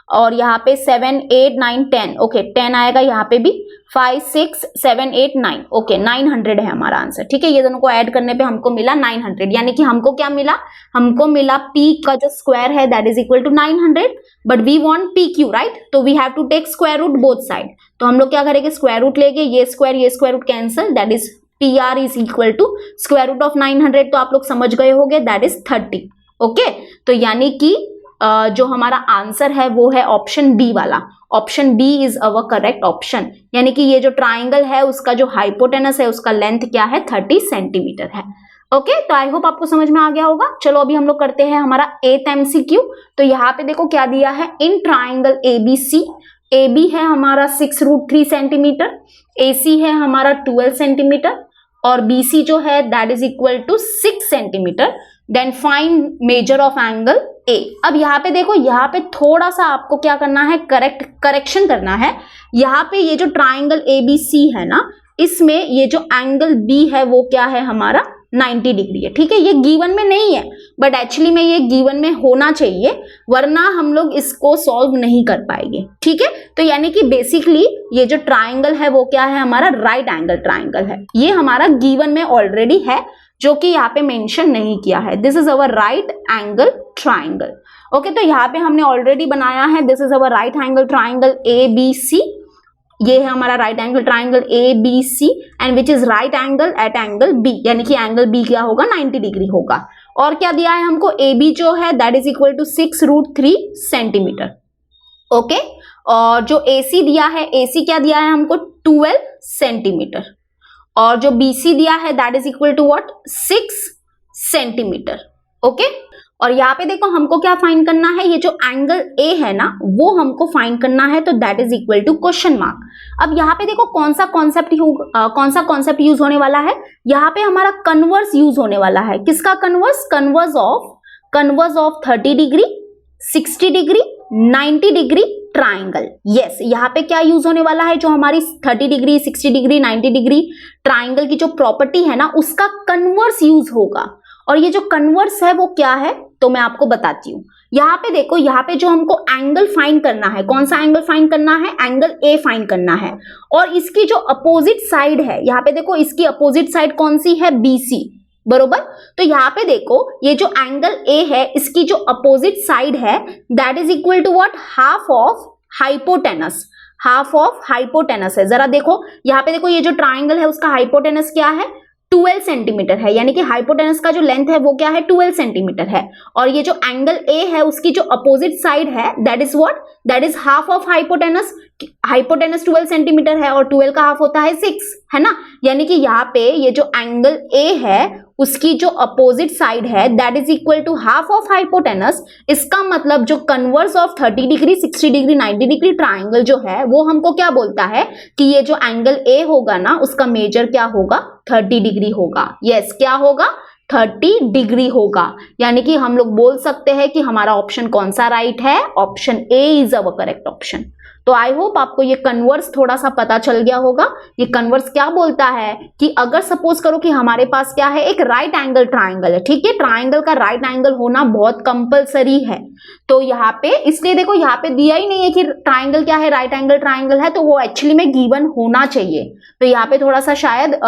और यहाँ पे 7 8 9 10, ओके 10 आएगा यहाँ पे भी, 5 6 7 8 9, ओके 900 है हमारा आंसर, ठीक है। ये दोनों को ऐड करने पे हमको मिला 900, यानी कि हमको क्या मिला, हमको मिला P का जो स्क्वायर है that is equal to 900, but we want PQ, right. तो we have to take square root both side, तो हम लोग क्या करेंगे, स्क्वायर रूट लेंगे, ये square root cancel, that is PR is equal to square root of 900, तो आप लोग समझ गए होंगे दैट इज 30, ओके। तो यानी कि जो हमारा आंसर है वो है ऑप्शन बी वाला, option B is our correct option, यानी कि ये जो ट्राइंगल है उसका जो हाइपोटेनस है उसका लेंथ क्या है, 30 सेंटीमीटर है, ओके। तो आई होप आपको समझ में आ गया होगा। चलो अभी हम लोग करते हैं हमारा 8th MCQ। तो यहाँ पे देखो क्या दिया है, इन ट्राइंगल ABC, AB है हमारा 6√3 सेंटीमीटर, AC है हमारा 12 सेंटीमीटर और BC जो है that is equal to 6 centimetre, then find measure of angle A। अब यहाँ पे देखो, यहाँ पे थोड़ा सा आपको क्या करना है, करेक्शन करना है। यहाँ पे ये जो ट्राइंगल ABC है ना, इसमें ये जो एंगल B है वो क्या है हमारा 90 डिग्री है, ठीक है। ये गिवन में नहीं है बट एक्चुअली में ये गिवन में होना चाहिए, वरना हम लोग इसको सॉल्व नहीं कर पाएंगे, ठीक है। तो यानी कि बेसिकली ये जो ट्राइंगल है वो क्या है हमारा राइट एंगल ट्राइंगल है, ये हमारा गिवन में ऑलरेडी है जो कि यहाँ पे मेंशन नहीं किया है। This is our right angle triangle, okay. तो यहाँ पे हमने ऑलरेडी बनाया है, this is our right angle triangle ABC, ये है हमारा right angle triangle ABC and which is right angle at angle B, यानी कि एंगल B क्या होगा, 90 डिग्री होगा। और क्या दिया है हमको, AB जो है that is equal to 6√3 centimetre, okay. और जो AC दिया है, AC क्या दिया है हमको, 12 सेंटीमीटर, और जो BC दिया है that is equal to what, 6 centimetre, okay. और यहाँ पे देखो हमको क्या फाइंड करना है, ये जो एंगल A है ना वो हमको फाइंड करना है, तो that is equal to question mark. अब यहाँ पे देखो कौन सा कॉन्सेप्ट यूज होने वाला है, यहाँ पे हमारा कन्वर्स यूज होने वाला है। किसका converse, converse of 30 degree, 60 degree, 90 degree triangle. Yes, यहाँ पे क्या यूज होने वाला है, जो हमारी 30 डिग्री 60 डिग्री 90 डिग्री ट्राइंगल की जो प्रॉपर्टी है ना, उसका कन्वर्स यूज होगा। और ये जो कन्वर्स है वो क्या है, तो मैं आपको बताती हूँ। यहाँ पे देखो, यहाँ पे जो हमको एंगल फाइंड करना है, कौन सा एंगल फाइंड करना है, एंगल ए फाइंड करना है। और इसकी जो अपोजिट साइड है, यहाँ पे देखो इसकी अपोजिट साइड कौन सी है, BC, बरोबर। तो यहाँ पे देखो ये जो एंगल ए है, इसकी जो अपोजिट साइड है that is equal to what, half of hypotenuse. Half of hypotenuse है। जरा देखो यहाँ पे देखो, ये जो ट्राइंगल है उसका हाइपोटेनस क्या है, 12 सेंटीमीटर है। यानी कि हाइपोटेनस का जो लेंथ है वो क्या है, 12 सेंटीमीटर है। और ये जो एंगल ए है उसकी जो अपोजिट साइड है that is what, that is half of hypotenuse. Hypotenuse 12 centimetre है और 12 का हाफ होता है 6, है ना। यानी कि यहाँ पे ये जो एंगल ए है उसकी जो अपोजिट साइड है that is equal to half of hypotenuse. इसका मतलब जो converse of 30 degree 60 degree 90 degree triangle जो है वो हमको क्या बोलता है कि ये जो एंगल ए होगा ना, उसका मेजर क्या होगा, 30 डिग्री होगा। यस, क्या होगा, 30 डिग्री होगा। यानी कि हम लोग बोल सकते हैं कि हमारा ऑप्शन कौन सा राइट है, option A is our correct option. तो आई होप आपको ये कन्वर्स थोड़ा सा पता चल गया होगा। ये कन्वर्स क्या बोलता है कि अगर सपोज करो कि हमारे पास क्या है, एक राइट एंगल ट्राइंगल है, ठीक है। ट्राइंगल का राइट एंगल होना बहुत कंपलसरी है। तो यहाँ पे इसलिए देखो, यहाँ पे दिया ही नहीं है कि ट्राइंगल क्या है, राइट एंगल ट्राइंगल है, तो वो एक्चुअली में गिवन होना चाहिए। तो यहाँ पे थोड़ा सा शायद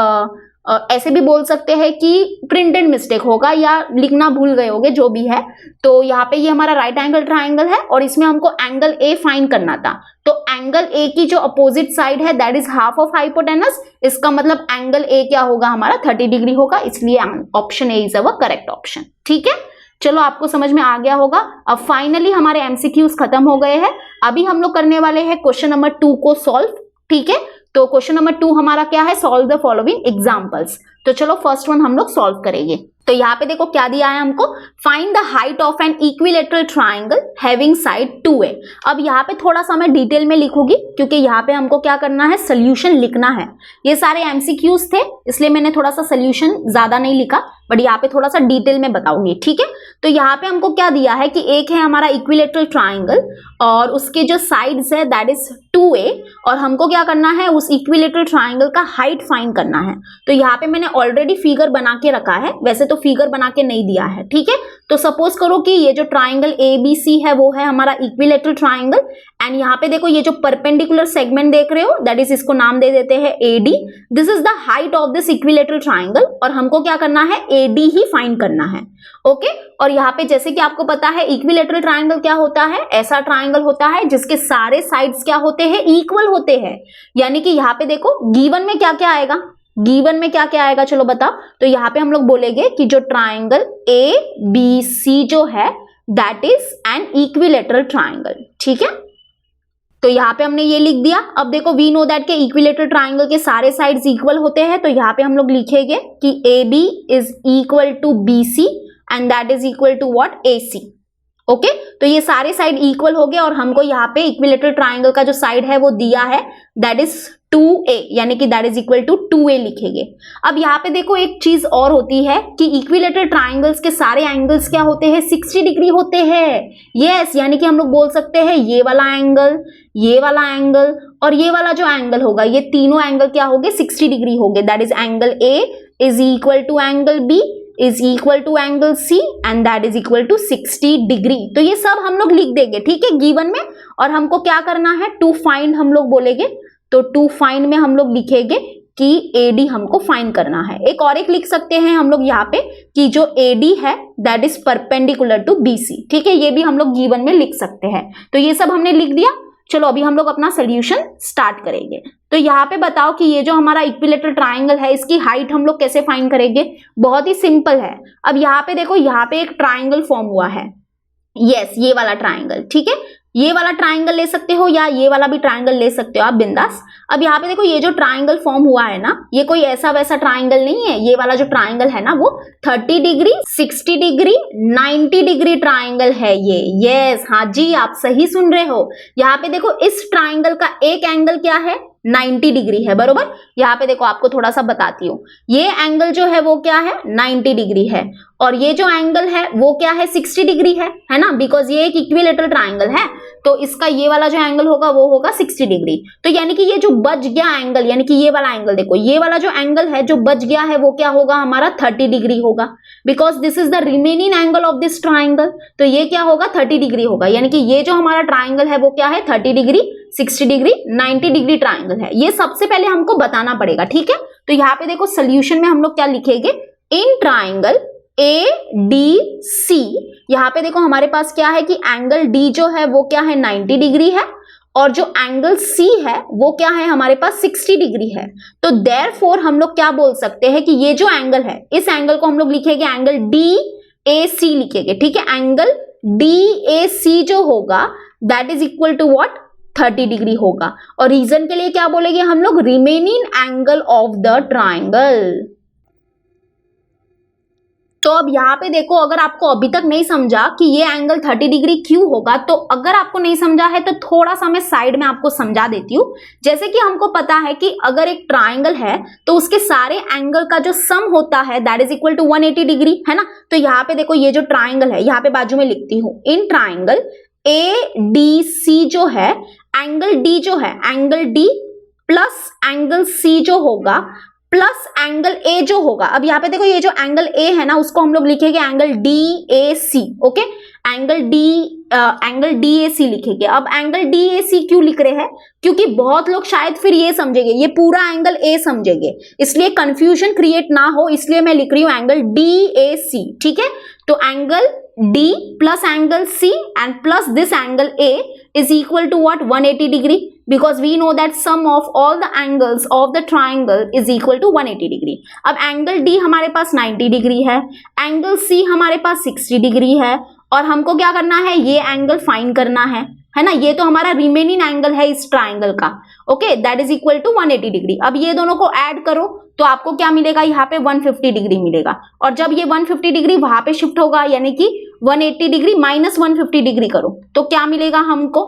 ऐसे भी बोल सकते हैं कि प्रिंटेड मिस्टेक होगा या लिखना भूल गए होंगे, जो भी है। तो यहाँ पे ये हमारा राइट एंगल ट्राइंगल है और इसमें हमको एंगल ए फाइंड करना था। तो एंगल ए की जो अपोजिट साइड है that is half of hypotenuse. इसका मतलब एंगल ए क्या होगा, हमारा 30 डिग्री होगा। इसलिए option A is our correct option. ठीक है, चलो आपको समझ में आ गया होगा। अब फाइनली हमारे एमसीक्यूज खत्म हो गए हैं। अभी हम लोग करने वाले हैं क्वेश्चन नंबर 2 को सॉल्व। ठीक है, तो क्वेश्चन नंबर 2 हमारा क्या है, सॉल्व द फॉलोइंग एग्जांपल्स। तो चलो फर्स्ट वन हम लोग सॉल्व करेंगे। तो यहाँ पे देखो क्या दिया है हमको, find the height of an equilateral triangle having side 2a। अब यहाँ पे थोड़ा सा मैं डिटेल में लिखूंगी क्योंकि यहाँ पे हमको क्या करना है, सोल्यूशन लिखना है। ये सारे एमसीक्यूज थे इसलिए मैंने थोड़ा सा सोल्यूशन ज्यादा नहीं लिखा, बट यहाँ पे थोड़ा सा डिटेल में बताऊंगी। ठीक है, तो यहाँ पे हमको क्या दिया है कि एक है हमारा इक्विलेटरल ट्राइंगल और उसके जो साइड्स है दैट इज 2a, और हमको क्या करना है, उस इक्विलेटरल ट्राइंगल का हाइट फाइंड करना है। तो यहाँ पे मैंने ऑलरेडी फिगर बना के रखा है, वैसे तो फिगर बना के नहीं दिया है। ठीक है, तो सपोज करो कि ये जो ट्राइंगल ABC है वो है हमारा इक्विलेटरल ट्राइंगल, एंड यहाँ पे देखो ये जो परपेंडिकुलर सेगमेंट देख रहे हो दैट इज, इसको नाम दे देते हैं AD। This is the height of this equilateral triangle और हमको क्या करना है, AD ही फाइंड करना है। ओके, और यहाँ पे जैसे कि आपको पता है इक्विलेटरल ट्राइंगल क्या होता है, ऐसा ट्राइंगल होता है जिसके सारे साइड्स क्या होते हैं, इक्वल होते हैं। यानी कि यहाँ पे देखो गिवन में क्या क्या आएगा, गिवन में क्या क्या आएगा, चलो बताओ। तो यहाँ पे हम लोग बोलेंगे कि जो ट्राइंगल ABC जो है that is an equilateral triangle. ठीक है, तो यहाँ पे हमने ये लिख दिया। अब देखो वी नो दैट के इक्विलेटरल ट्राइंगल के सारे साइड्स इक्वल होते हैं, तो यहाँ पे हम लोग लिखेंगे कि AB is equal to BC and that is equal to what, AC। Okay, तो ये सारे साइड इक्वल हो गए और हमको यहाँ पे इक्विलेटरल ट्राइंगल का जो साइड है वो दिया है दैट इज 2a, यानी कि that is equal to 2a लिखेंगे। अब यहाँ पे देखो एक चीज और होती है कि इक्विलेटरल ट्राइंगल्स के सारे एंगल्स क्या होते हैं, 60 डिग्री होते हैं। यस, यानी कि हम लोग बोल सकते हैं ये वाला एंगल, ये वाला एंगल और ये वाला जो एंगल होगा, ये तीनों एंगल क्या होंगे, 60 डिग्री होंगे। That is angle A is equal to angle B is equal to angle C and that is equal to 60 degree. तो ये सब हम लोग लिख देंगे, ठीक है, गिवन में। और हमको क्या करना है, टू फाइंड हम लोग बोलेंगे, तो टू फाइंड में हम लोग लिखेंगे कि AD हमको फाइंड करना है। एक और एक लिख सकते हैं हम लोग यहाँ पे कि जो AD है that is perpendicular to BC। ठीक है, ये भी हम लोग गिवन में लिख सकते हैं। तो ये सब हमने लिख दिया। चलो अभी हम लोग अपना सोल्यूशन स्टार्ट करेंगे। तो यहाँ पे बताओ कि ये जो हमारा इक्विलेटरल ट्राइंगल है इसकी हाइट हम लोग कैसे फाइंड करेंगे, बहुत ही सिंपल है। अब यहाँ पे देखो, यहाँ पे एक ट्राइंगल फॉर्म हुआ है, यस ये वाला ट्राइंगल। ठीक है, ये वाला ट्राइंगल ले सकते हो या ये वाला भी ट्राइंगल ले सकते हो आप बिंदास। अब यहाँ पे देखो ये जो ट्राइंगल फॉर्म हुआ है ना, ये कोई ऐसा वैसा ट्राइंगल नहीं है। ये वाला जो ट्राइंगल है ना वो 30 डिग्री 60 डिग्री 90 डिग्री ट्राइंगल है ये। यस, हाँ जी, आप सही सुन रहे हो। यहाँ पे देखो इस ट्राइंगल का एक एंगल क्या है, 90 डिग्री है, बरोबर। यहाँ पे देखो आपको थोड़ा सा बताती हूँ, ये एंगल जो है वो क्या है, 90 डिग्री है। और ये जो एंगल है वो क्या है 60 डिग्री है ना, बिकॉज ये एक इक्विलेटरल ट्राइंगल है, तो इसका ये वाला जो एंगल होगा वो होगा 60 डिग्री। तो यानी कि ये जो बच गया एंगल, यानी कि ये वाला एंगल देखो, ये वाला जो एंगल है जो बच गया है वो क्या होगा हमारा 30 डिग्री होगा, because this is the remaining angle of this triangle. तो ये क्या होगा 30 डिग्री होगा, यानी कि ये जो हमारा ट्राइंगल है वो क्या है 30 डिग्री, 60 डिग्री, 90 डिग्री ट्राइंगल है। ये सबसे पहले हमको बताना पड़ेगा, ठीक है। तो यहाँ पे देखो सोल्यूशन में हम लोग क्या लिखेंगे, इन ट्राइंगल ADC, यहाँ पे देखो हमारे पास क्या है कि एंगल D जो है वो क्या है 90 डिग्री है, और जो एंगल C है वो क्या है हमारे पास 60 डिग्री है। तो देयरफॉर हम लोग क्या बोल सकते हैं कि ये जो एंगल है, इस एंगल को हम लोग लिखेंगे एंगल DAC लिखेंगे, ठीक है। एंगल DAC जो होगा that is equal to what 30 degree होगा। और रीजन के लिए क्या बोलेंगे हम लोग, remaining angle of the triangle. तो अब यहाँ पे देखो, अगर आपको अभी तक नहीं समझा कि ये एंगल 30 डिग्री क्यों होगा, तो अगर आपको नहीं समझा है तो थोड़ा सा मैं साइड में आपको समझा देती हूँ। जैसे कि हमको पता है कि अगर एक ट्राइंगल है तो उसके सारे एंगल का जो सम होता है that is equal to 180 degree, है ना। तो यहाँ पे देखो ये जो ट्राइंगल है, यहाँ पे बाजू में लिखती हूँ, इन ट्राइंगल ADC जो है, एंगल D जो है, angle D plus angle C जो होगा प्लस एंगल A जो होगा। अब यहाँ पे देखो ये जो एंगल A है ना उसको हम लोग लिखेंगे angle DAC, okay. Angle DAC लिखेंगे। अब एंगल DAC क्यों लिख रहे हैं, क्योंकि बहुत लोग शायद फिर ये समझेंगे, ये पूरा एंगल A समझेंगे, इसलिए कंफ्यूजन क्रिएट ना हो इसलिए मैं लिख रही हूँ एंगल DAC, ठीक है। तो angle D plus angle C and plus this angle A is equal to what 180 degree, because we know that sum of all the angles of the triangle is equal to 180 degree। अब angle D हमारे पास 90 degree है, angle C हमारे पास 60 degree है, और हमको क्या करना है, ये एंगल फाइंड करना है ना। ये तो हमारा रिमेनिंग एंगल है इस ट्राइंगल का, okay, that is equal to 180 degree. अब ये दोनों को ऐड करो तो आपको क्या मिलेगा, यहाँ पे 150 डिग्री मिलेगा, और जब ये 150 डिग्री वहां पे शिफ्ट होगा, यानी कि 180 डिग्री माइनस 150 डिग्री करो तो क्या मिलेगा हमको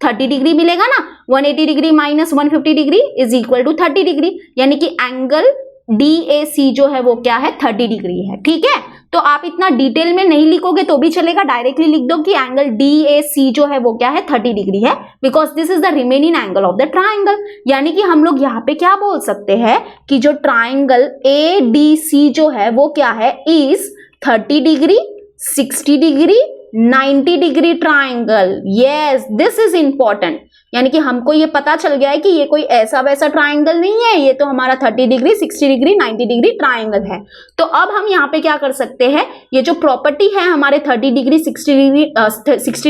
30 डिग्री मिलेगा ना। 180 degree minus 150 degree is equal to 30 degree, यानी कि एंगल DAC जो है वो क्या है 30 डिग्री है, ठीक है। तो आप इतना डिटेल में नहीं लिखोगे तो भी चलेगा, डायरेक्टली लिख दो कि एंगल DAC जो है वो क्या है 30 डिग्री है, because this is the remaining angle of the triangle. यानी कि हम लोग यहाँ पे क्या बोल सकते हैं कि जो ट्राइंगल ADC जो है वो क्या है, is 30 degree, 60 degree, 90 degree triangle. Yes, this is important, यानी कि हमको ये पता चल गया है कि ये कोई ऐसा वैसा ट्राइंगल नहीं है, ये तो हमारा 30 डिग्री, 60 डिग्री, 90 डिग्री ट्राइंगल है। तो अब हम यहाँ पे क्या कर सकते हैं, ये जो प्रॉपर्टी है हमारे 30 डिग्री 60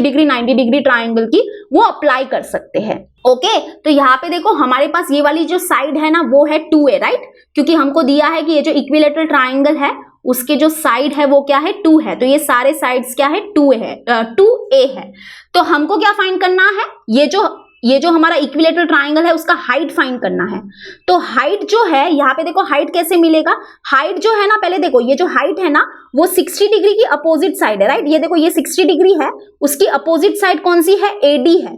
डिग्री 90 डिग्री ट्राइंगल की, वो अप्लाई कर सकते हैं, ओके। तो यहाँ पे देखो हमारे पास ये वाली जो साइड है ना वो है 2A, राइट, क्योंकि हमको दिया है कि ये जो इक्विलेटरल ट्राइंगल है उसके जो साइड है वो क्या है 2 है, तो ये सारे साइड्स क्या है 2A है। तो हमको क्या फाइंड करना है, ये जो हमारा इक्विलेटरल ट्राइंगल है उसका हाइट फाइंड करना है। तो हाइट जो है यहाँ पे देखो, हाइट कैसे मिलेगा, हाइट जो है ना, पहले देखो ये जो हाइट है ना वो 60 डिग्री की अपोजिट साइड है, राइट। ये देखो ये 60 डिग्री है, उसकी अपोजिट साइड कौन सी है, AD है।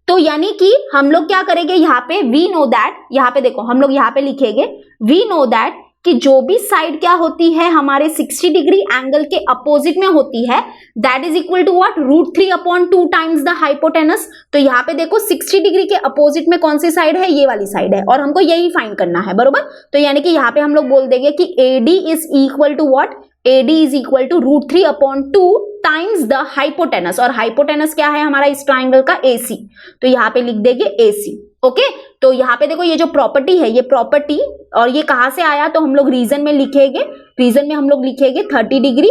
तो यानी कि हम लोग क्या करेंगे, यहाँ पे वी नो दैट, यहाँ पे देखो हम लोग यहाँ पे लिखेंगे वी नो दैट कि जो भी साइड क्या होती है हमारे 60 डिग्री एंगल के अपोजिट में होती है that is equal to what √3/2 times the hypotenuse. तो यहाँ पे देखो 60 डिग्री के अपोजिट में कौन सी साइड है, ये वाली साइड है, और हमको यही फाइंड करना है, बरोबर। तो यानी कि यहाँ पे हम लोग बोल देंगे कि AD is equal to what, AD is equal to √3/2 times the hypotenuse, और हाइपोटेनस क्या है हमारा इस ट्राइंगल का AC, तो यहाँ पे लिख देंगे AC, ओके। तो यहाँ पे देखो ये जो प्रॉपर्टी है, ये प्रॉपर्टी, और ये कहाँ से आया, तो हम लोग रीजन में लिखेंगे, रीजन में हम लोग लिखेंगे 30 degree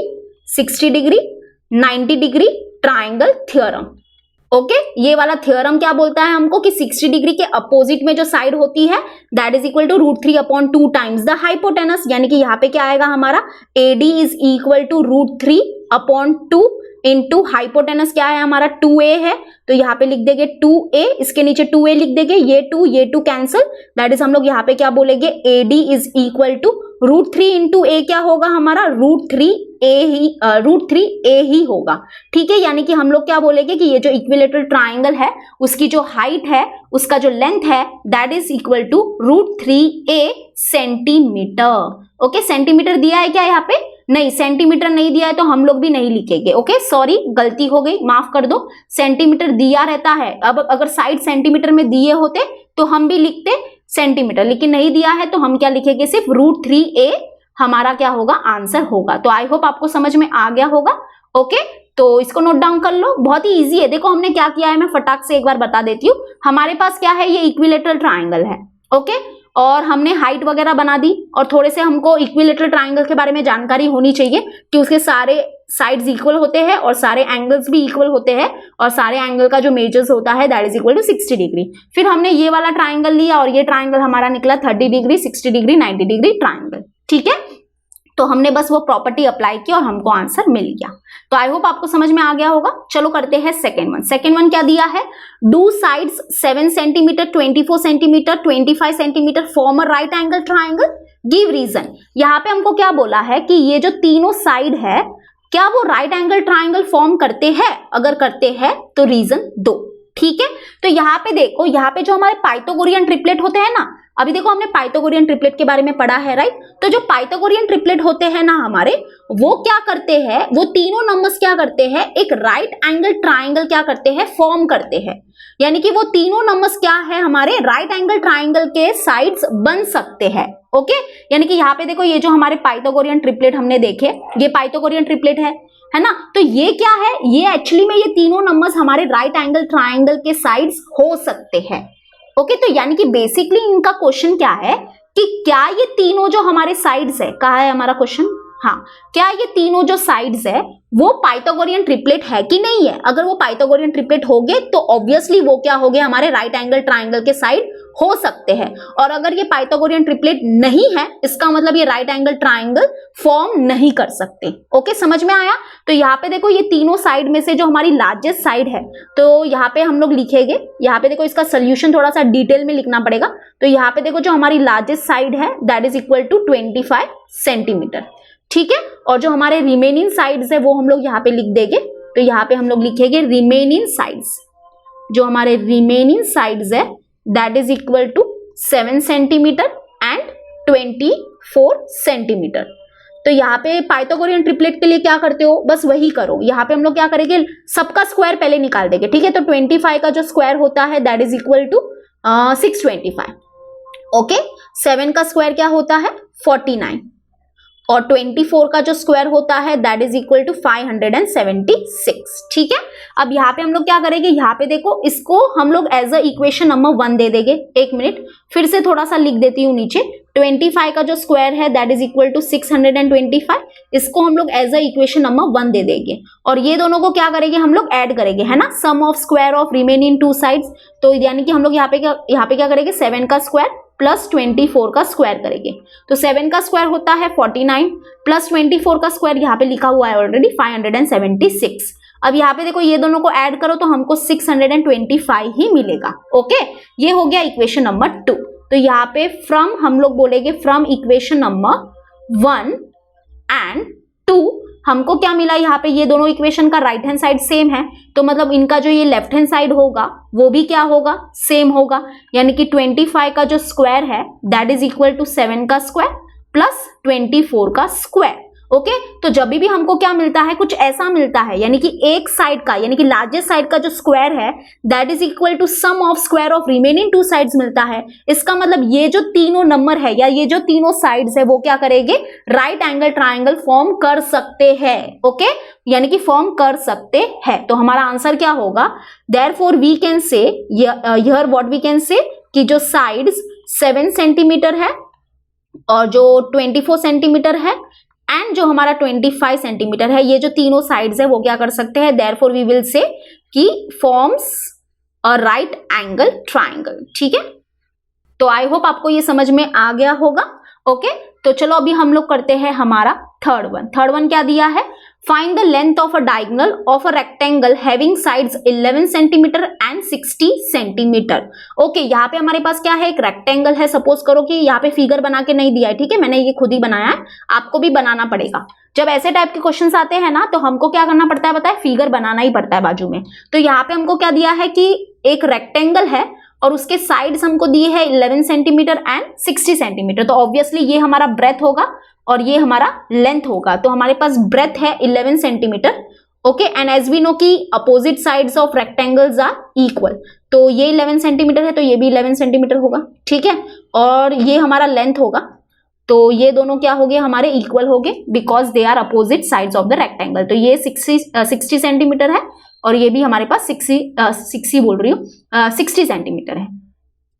60 degree 90 degree triangle theorem, okay. ये वाला थ्योरम क्या बोलता है हमको कि 60 डिग्री के अपोजिट में जो साइड होती है that is equal to √3/2 times the hypotenuse, यानी कि यहाँ पे क्या आएगा हमारा AD is equal to √3/2 into hypotenuse क्या है हमारा 2A है, तो यहाँ पे लिख देंगे 2A, इसके नीचे 2A लिख देंगे, ये 2 कैंसिल, दैट इज हम लोग यहाँ पे क्या बोलेंगे AD is equal to √3 into A क्या होगा हमारा √3A ही होगा, ठीक है। यानी कि हम लोग क्या बोलेंगे कि ये जो इक्विलेटरल ट्राइंगल है उसकी जो हाइट है, उसका जो लेंथ है that is equal to √3A centimetre, okay. Centimetre दिया है क्या यहाँ पे, नहीं, सेंटीमीटर नहीं दिया है तो हम लोग भी नहीं लिखेंगे। ओके, सॉरी, गलती हो गई, माफ कर दो। सेंटीमीटर दिया रहता है, अब अगर साइड सेंटीमीटर में दिए होते तो हम भी लिखते सेंटीमीटर, लेकिन नहीं दिया है तो हम क्या लिखेंगे, सिर्फ √3a हमारा क्या होगा, आंसर होगा। तो आई होप आपको समझ में आ गया होगा। ओके, तो इसको नोट डाउन कर लो, बहुत ही इजी है। देखो हमने क्या किया है, मैं फटाक से एक बार बता देती हूँ। हमारे पास क्या है, ये इक्विलेटरल ट्राइंगल है। ओके, और हमने हाइट वगैरह बना दी, और थोड़े से हमको इक्विलेटरल ट्राइंगल के बारे में जानकारी होनी चाहिए कि उसके सारे साइड्स इक्वल होते हैं और सारे एंगल्स भी इक्वल होते हैं, और सारे एंगल का जो मेजर्स होता है that is equal to 60 degree. फिर हमने ये वाला ट्राइंगल लिया और ये ट्राइंगल हमारा निकला 30 डिग्री, 60 डिग्री, 90 डिग्री ट्राइंगल। ठीक है, तो हमने बस वो प्रॉपर्टी अप्लाई की और हमको आंसर मिल गया। तो आई होप आपको समझ में आ गया होगा। चलो करते हैं सेकेंड वन। सेकेंड वन क्या दिया है, do sides 7 centimetre, 24 centimetre, 25 centimetre form a right angle triangle, give reason. यहाँ पे हमको क्या बोला है कि ये जो तीनों साइड है क्या वो राइट एंगल ट्राइंगल फॉर्म करते हैं, अगर करते हैं तो रीजन दो। ठीक है, तो यहाँ पे देखो, यहाँ पे जो हमारे पाइथागोरियन ट्रिपलेट होते हैं ना, अभी देखो हमने पाइथागोरियन ट्रिपलेट के बारे में पढ़ा है, राइट। तो जो पाइथागोरियन ट्रिपलेट होते हैं ना हमारे, वो क्या करते हैं, वो तीनों नंबर्स क्या करते हैं, एक राइट एंगल ट्राइंगल क्या करते हैं, फॉर्म करते हैं। यानी कि वो तीनों नंबर्स क्या है, हमारे राइट एंगल ट्राइंगल के साइड्स बन सकते हैं। ओके, यानी कि यहाँ पे देखो, ये जो हमारे पाइथागोरियन ट्रिपलेट हमने देखे, ये पाइथागोरियन ट्रिपलेट है ना। तो ये क्या है, ये एक्चुअली में ये तीनों नंबर्स हमारे राइट एंगल ट्राइंगल के साइड्स हो सकते हैं। ओके, तो यानी कि बेसिकली इनका क्वेश्चन क्या है कि क्या ये तीनों जो हमारे साइड्स है, कहा है हमारा क्वेश्चन, हाँ, क्या ये तीनों जो साइड्स है वो पाइथागोरियन ट्रिपलेट है कि नहीं है। अगर वो पाइथागोरियन ट्रिपलेट होंगे तो ऑब्वियसली वो क्या हो गए, हमारे राइट एंगल ट्राइंगल के साइड हो सकते हैं। और अगर ये पाइथागोरियन ट्रिपलेट नहीं है, इसका मतलब ये राइट एंगल ट्राइंगल फॉर्म नहीं कर सकते। ओके, समझ में आया। तो यहाँ पे देखो, ये तीनों साइड में से जो हमारी लार्जेस्ट साइड है, तो यहाँ पे हम लोग लिखेंगे, यहाँ पे देखो इसका सोल्यूशन थोड़ा सा डिटेल में लिखना पड़ेगा। तो यहाँ पे देखो, जो हमारी लार्जेस्ट साइड है that is equal to 25 centimetre. ठीक है, और जो हमारे रिमेनिंग साइड्स है वो हम लोग यहाँ पे लिख देंगे। तो यहाँ पे हम लोग लिखेंगे रिमेनिंग साइड्स, जो हमारे रिमेनिंग साइड्स है that is equal to 7 centimetre and 24 centimetre. तो यहाँ पे पाइथागोरियन ट्रिपलेट के लिए क्या करते हो, बस वही करो। यहाँ पे हम लोग क्या करेंगे, सबका स्क्वायर पहले निकाल देंगे। ठीक है, तो 25 का जो स्क्वायर होता है that is equal to 625। Okay, 7 का स्क्वायर क्या होता है, 49, और 24 का जो स्क्वायर होता है दैट इज इक्वल टू 576। ठीक है, अब यहाँ पे हम लोग क्या करेंगे, यहाँ पे देखो, इसको हम लोग एज अ इक्वेशन नंबर 1 दे देंगे। एक मिनट, फिर से थोड़ा सा लिख देती हूँ नीचे। 25 का जो स्क्वायर है दैट इज इक्वल टू 625, इसको हम लोग एज अ इक्वेशन नंबर 1 दे देंगे। और ये दोनों को क्या करेंगे, हम लोग ऐड करेंगे, है ना, sum of square of remaining two sides. तो यानी कि हम लोग यहाँ पे क्या करेंगे, 7 का स्क्वायर प्लस 24 का स्क्वायर करेंगे। तो 7 का स्क्वायर होता है 49 प्लस 24 का स्क्वायर यहाँ पे लिखा हुआ है ऑलरेडी 576। अब यहाँ पे देखो, ये दोनों को ऐड करो तो हमको 625 ही मिलेगा। ओके, ये हो गया इक्वेशन नंबर 2। तो यहाँ पे फ्रॉम हम लोग बोलेंगे, फ्रॉम इक्वेशन नंबर 1 एंड 2 हमको क्या मिला, यहाँ पे ये दोनों इक्वेशन का राइट हैंड साइड सेम है, तो मतलब इनका जो ये लेफ्ट हैंड साइड होगा वो भी क्या होगा, सेम होगा। यानी कि 25 का जो स्क्वायर है दैट इज इक्वल टू 7 का स्क्वायर प्लस 24 का स्क्वायर। ओके, तो जब भी हमको क्या मिलता है, कुछ ऐसा मिलता है, यानी कि एक साइड का, यानी कि लार्जेस्ट साइड का जो स्क्वायर है that is equal to sum of square of remaining two sides मिलता है। इसका मतलब ये जो तीनों नंबर है या ये जो तीनों साइड्स है वो क्या करेंगे, राइट एंगल ट्राइंगल फॉर्म कर सकते हैं। ओके, यानी कि फॉर्म कर सकते हैं। तो हमारा आंसर क्या होगा, therefore we can say, here what we can say, कि जो साइड्स 7 सेंटीमीटर है और जो 24 सेंटीमीटर है एंड जो हमारा 25 सेंटीमीटर है, ये जो तीनों साइड्स है वो क्या कर सकते हैं, देयरफॉर वी विल से कि forms a right angle triangle. ठीक है, तो आई होप आपको ये समझ में आ गया होगा। ओके, तो चलो अभी हम लोग करते हैं हमारा थर्ड वन। थर्ड वन क्या दिया है, find the length of a diagonal of a rectangle having sides 11 centimetre and 60 centimetre. Okay, यहाँ पे हमारे पास क्या है, एक रेक्टेंगल है। सपोज करो कि यहाँ पे फिगर बना के नहीं दिया है, ठीक है, मैंने ये खुद ही बनाया है, आपको भी बनाना पड़ेगा। जब ऐसे टाइप के क्वेश्चंस आते हैं ना तो हमको क्या करना पड़ता है, पता है, फिगर बनाना ही पड़ता है बाजू में। तो यहाँ पे हमको क्या दिया है कि एक रेक्टेंगल है और उसके साइड्स हमको दिए है 11 सेंटीमीटर एंड 60 सेंटीमीटर। तो ऑब्वियसली ये हमारा ब्रेथ होगा और ये हमारा लेंथ होगा। तो हमारे पास ब्रेथ है 11 centimetre, okay, and as we know कि opposite sides of rectangles are equal, तो ये 11 सेंटीमीटर है तो ये भी 11 सेंटीमीटर होगा, ठीक है, और ये हमारा लेंथ होगा। तो ये दोनों क्या हो गए हमारे इक्वल हो गए because they are opposite sides of the rectangle. तो ये 60 सेंटीमीटर है और ये भी हमारे पास 60 सेंटीमीटर है।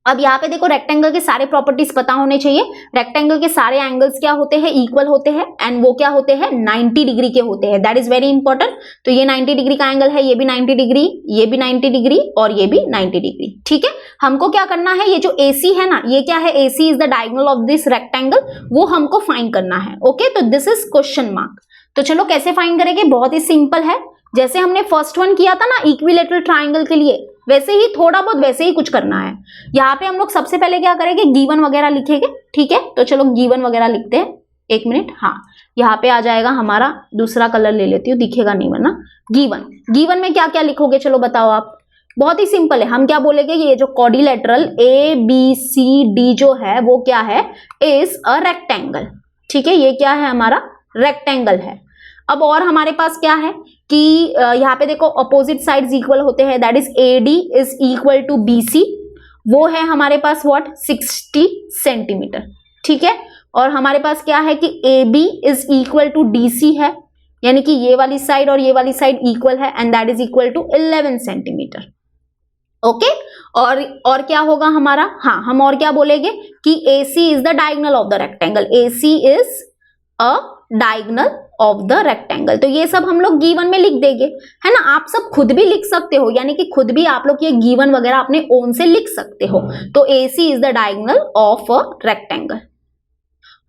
अब यहाँ पे देखो रेक्टेंगल के सारे प्रॉपर्टीज पता होने चाहिए। रेक्टेंगल के सारे एंगल्स क्या होते हैं, इक्वल होते हैं, एंड वो क्या होते हैं, 90 डिग्री के होते हैं। That is very important. तो ये 90 डिग्री का एंगल है, ये भी 90 डिग्री, ये भी 90 डिग्री और ये भी 90 डिग्री, ठीक है। हमको क्या करना है, ये जो AC है ना, ये क्या है, AC is the diagonal of this rectangle, वो हमको फाइंड करना है, ओके। तो दिस इज क्वेश्चन मार्क। तो चलो कैसे फाइंड करेंगे, बहुत ही सिंपल है। जैसे हमने फर्स्ट वन किया था ना इक्विलेटरल ट्राइंगल के लिए, वैसे ही थोड़ा बहुत वैसे ही कुछ करना है। यहाँ पे हम लोग सबसे पहले क्या करेंगे, गिवन वगैरह लिखेंगे, ठीक है। तो चलो गिवन वगैरह लिखते हैं, एक मिनट। हाँ, यहाँ पे आ जाएगा हमारा, दूसरा कलर ले लेती हूँ, दिखेगा नहीं वरना। गिवन में क्या क्या लिखोगे, चलो बताओ आप। बहुत ही सिंपल है, हम क्या बोलेंगे, ये जो क्वाड्रिलेटरल ABCD जो है वो क्या है, इज अ रेक्टेंगल, ठीक है। ये क्या है, हमारा रेक्टेंगल है। अब और हमारे पास क्या है कि यहाँ पे देखो अपोजिट साइड्स इक्वल होते हैं, that is AD is equal to BC, वो है हमारे पास व्हाट, 60 सेंटीमीटर, ठीक है। और हमारे पास क्या है कि AB is equal to DC है, यानी कि ये वाली साइड और ये वाली साइड इक्वल है, and that is equal to 11 centimetre, okay. और क्या होगा हमारा, हाँ, हम और क्या बोलेंगे कि AC is the diagonal of the rectangle, AC is a diagonal of the rectangle. तो ये सब हम लोग गिवन में लिख देंगे, है ना। आप सब खुद भी लिख सकते हो, यानी कि खुद भी आप लोग ये गिवन वगैरह अपने ओन से लिख सकते हो। तो AC is the diagonal of a rectangle.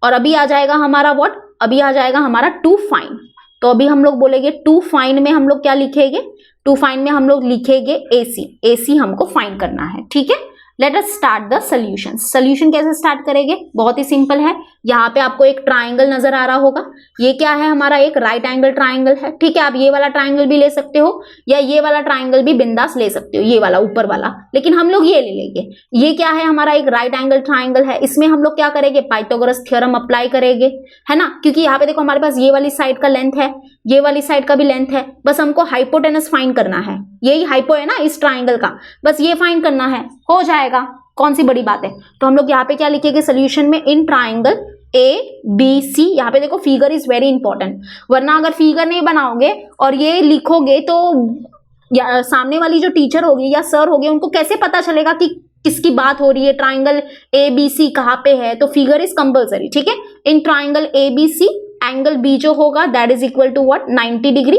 और अभी आ जाएगा हमारा व्हाट, अभी आ जाएगा हमारा टू फाइंड। तो अभी हम लोग बोलेंगे टू फाइंड में हम लोग क्या लिखेंगे, टू फाइंड में हम लोग लिखेंगे AC हमको फाइंड करना है, ठीक है। Let us start the solution. Solution कैसे स्टार्ट करेंगे, बहुत ही सिंपल है। यहाँ पे आपको एक ट्राइंगल नजर आ रहा होगा, ये क्या है हमारा, एक राइट एंगल ट्राइंगल है, ठीक है। आप ये वाला ट्राइंगल भी ले सकते हो या ये वाला ट्राइंगल भी बिंदास ले सकते हो, ये वाला ऊपर वाला, लेकिन हम लोग ये ले लेंगे। ये क्या है हमारा, एक राइट एंगल ट्राइंगल है। इसमें हम लोग क्या करेंगे, पाइथागोरस थ्योरम अप्लाई करेंगे, है ना, क्योंकि यहाँ पे देखो हमारे पास ये वाली साइड का लेंथ है, ये वाली साइड का भी लेंथ है, बस हमको हाइपोटेनस फाइंड करना है। यही हाइपो है ना इस ट्राइंगल का, बस ये फाइंड करना है, हो जाएगा, कौन सी बड़ी बात है। तो हम लोग यहाँ पे क्या लिखेंगे सोल्यूशन में, इन ट्राइंगल ABC, यहाँ पे देखो फिगर इज वेरी इंपॉर्टेंट, वरना अगर फिगर नहीं बनाओगे और ये लिखोगे तो सामने वाली जो टीचर होगी या सर होगी उनको कैसे पता चलेगा कि किसकी बात हो रही है, ट्राइंगल ABC कहाँ पे है। तो फिगर इज कंपल्सरी, ठीक है। In triangle ABC angle B जो होगा that is equal to what, 90 degree.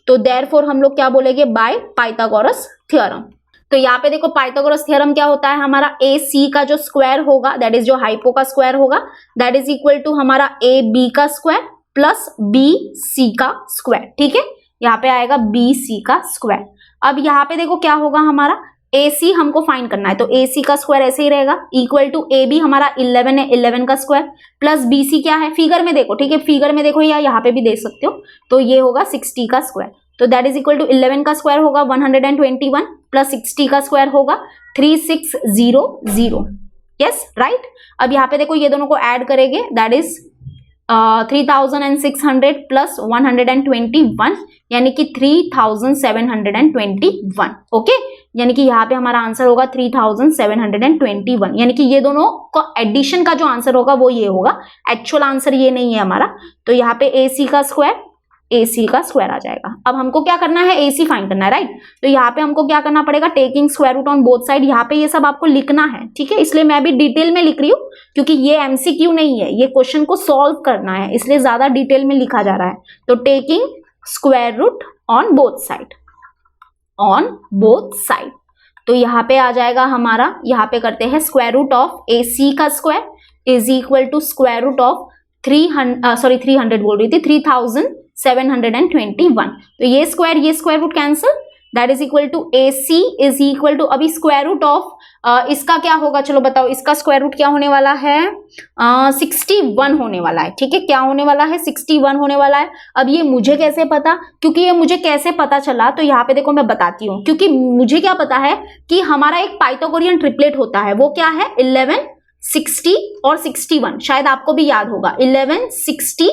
तो देयरफॉर हम लोग क्या बोलेंगे, बाय पाइथागोरस थ्योरम। तो यहाँ पे देखो पाइथागोरस थ्योरम क्या होता है, हमारा AC का जो स्क्वायर होगा, दैट इज जो हाइपो का स्क्वायर होगा, दैट इज इक्वल टू हमारा AB का स्क्वायर प्लस BC का स्क्वायर, ठीक है। यहाँ पे आएगा BC का स्क्वायर। अब यहाँ पे देखो क्या होगा, हमारा AC हमको फाइंड करना है, तो AC का स्क्वायर ऐसे ही रहेगा, इक्वल टू AB हमारा 11 है, 11 का स्क्वायर प्लस BC क्या है, फिगर में देखो, ठीक है, फिगर में देखो या यहाँ पे भी देख सकते हो, तो ये होगा 60 का स्क्वायर। तो दैट इज इक्वल टू 11 का स्क्वायर होगा 121 प्लस 60 का स्क्वायर होगा 3600, यस राइट। अब यहाँ पे देखो ये दोनों को ऐड करेंगे, दैट इज 3600 प्लस 121, यानी कि 3721, ओके। यानी कि यहाँ पे हमारा आंसर होगा 3721, यानी कि ये दोनों का एडिशन का जो आंसर होगा वो ये होगा, एक्चुअल आंसर ये नहीं है हमारा। तो यहाँ पे AC का स्क्वायर आ जाएगा। अब हमको क्या करना है, AC फाइंड करना है, राइट। तो यहाँ पे हमको क्या करना पड़ेगा, taking square root on both side. यहाँ पे ये सब आपको लिखना है, ठीक है, इसलिए मैं अभी डिटेल में लिख रही हूँ, क्योंकि ये MCQ नहीं है, ये क्वेश्चन को सॉल्व करना है, इसलिए ज्यादा डिटेल में लिखा जा रहा है। तो taking square root on both side, तो यहाँ पे आ जाएगा हमारा, यहाँ पे करते हैं स्क्वायर रूट ऑफ AC का square is equal to square root of 3721। तो ये square root cancel, that is equal to AC is equal to, अभी स्क्वायर रूट ऑफ इसका क्या होगा, चलो बताओ, इसका स्क्वायर रूट क्या होने वाला है, 61 होने वाला है। ठीक है, क्या होने वाला है, 61 होने वाला है। अब ये मुझे कैसे पता, क्योंकि ये मुझे कैसे पता चला, तो यहाँ पे देखो मैं बताती हूँ। क्योंकि मुझे क्या पता है कि हमारा एक पाइथागोरियन ट्रिपलेट होता है, वो क्या है, 11, 60 और 61। शायद आपको भी याद होगा, 11, 60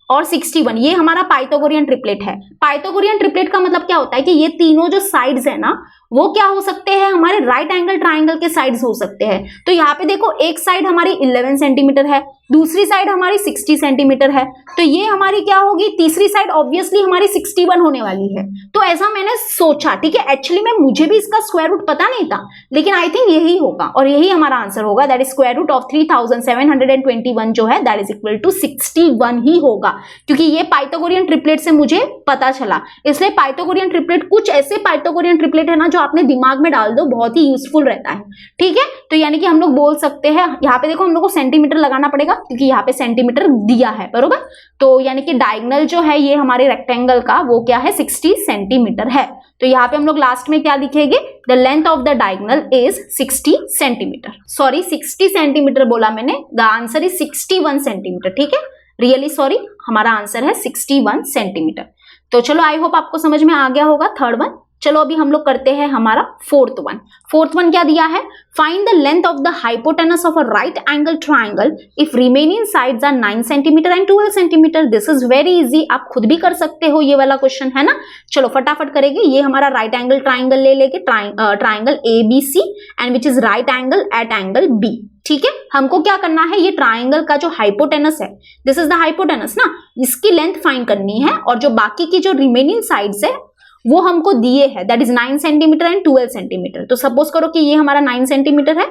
और 61, ये हमारा पाइथागोरियन ट्रिपलेट है। पाइथागोरियन ट्रिपलेट का मतलब क्या होता है कि ये तीनों जो साइड्स है ना, वो क्या हो सकते हैं, हमारे राइट एंगल ट्राइंगल के साइड्स हो सकते हैं। तो यहाँ पे देखो, एक साइड हमारी 11 सेंटीमीटर है, दूसरी साइड हमारी 60 सेंटीमीटर है, तो ये हमारी क्या होगी, तीसरी साइड ऑब्वियसली हमारी 61 होने वाली है। तो ऐसा मैंने सोचा। ठीक है, एक्चुअली में मुझे भी इसका स्क्वायर रूट पता नहीं था, लेकिन आई थिंक यही होगा और यही हमारा आंसर होगा। That is square root of 3721 जो है, दैट इज इक्वल टू 61 ही होगा, क्योंकि ये पाइथागोरियन ट्रिपलेट से मुझे पता चला। इसलिए पाइथागोरियन ट्रिपलेट, कुछ ऐसे पाइथागोरियन ट्रिपलेट है ना जो आपने दिमाग में डाल दो, बहुत ही यूजफुल रहता है। ठीक है, तो यानी कि हम लोग बोल सकते हैं, यहाँ पे देखो हम लोग को सेंटीमीटर लगाना पड़ेगा क्योंकि यहाँ पे सेंटीमीटर दिया है, बरोबर। तो यानी कि डायगोनल जो है ये हमारे रेक्टेंगल का, वो क्या है, 60 सेंटीमीटर है। तो यहाँ पे हम लोग लास्ट में क्या लिखेंगे, the length of the diagonal is 60 centimetre. Sorry, 60 centimetre बोला मैंने, द आंसर इज 61 सेंटीमीटर। ठीक है, रियली सॉरी, हमारा आंसर है 61 सेंटीमीटर। तो चलो, आई होप आपको समझ में आ गया होगा थर्ड वन। चलो अभी हम लोग करते हैं हमारा फोर्थ वन। फोर्थ वन क्या दिया है, find the length of the hypotenuse of a right angle triangle if remaining sides are 9 centimetre and 12 centimetre. This is very easy, आप खुद भी कर सकते हो ये वाला क्वेश्चन, है ना। चलो फटाफट करेंगे। ये हमारा राइट एंगल ट्राइंगल ले लेके triangle ABC and which is right angle at angle B। ठीक है, हमको क्या करना है, ये ट्राइंगल का जो हाइपोटेनस है, दिस इज द हाइपोटेनस ना, इसकी लेंथ फाइंड करनी है, और जो बाकी की जो रिमेनिंग साइड्स है वो हमको दिए है, that is 9 centimetre and 12 centimetre. तो सपोज करो कि ये हमारा 9 सेंटीमीटर है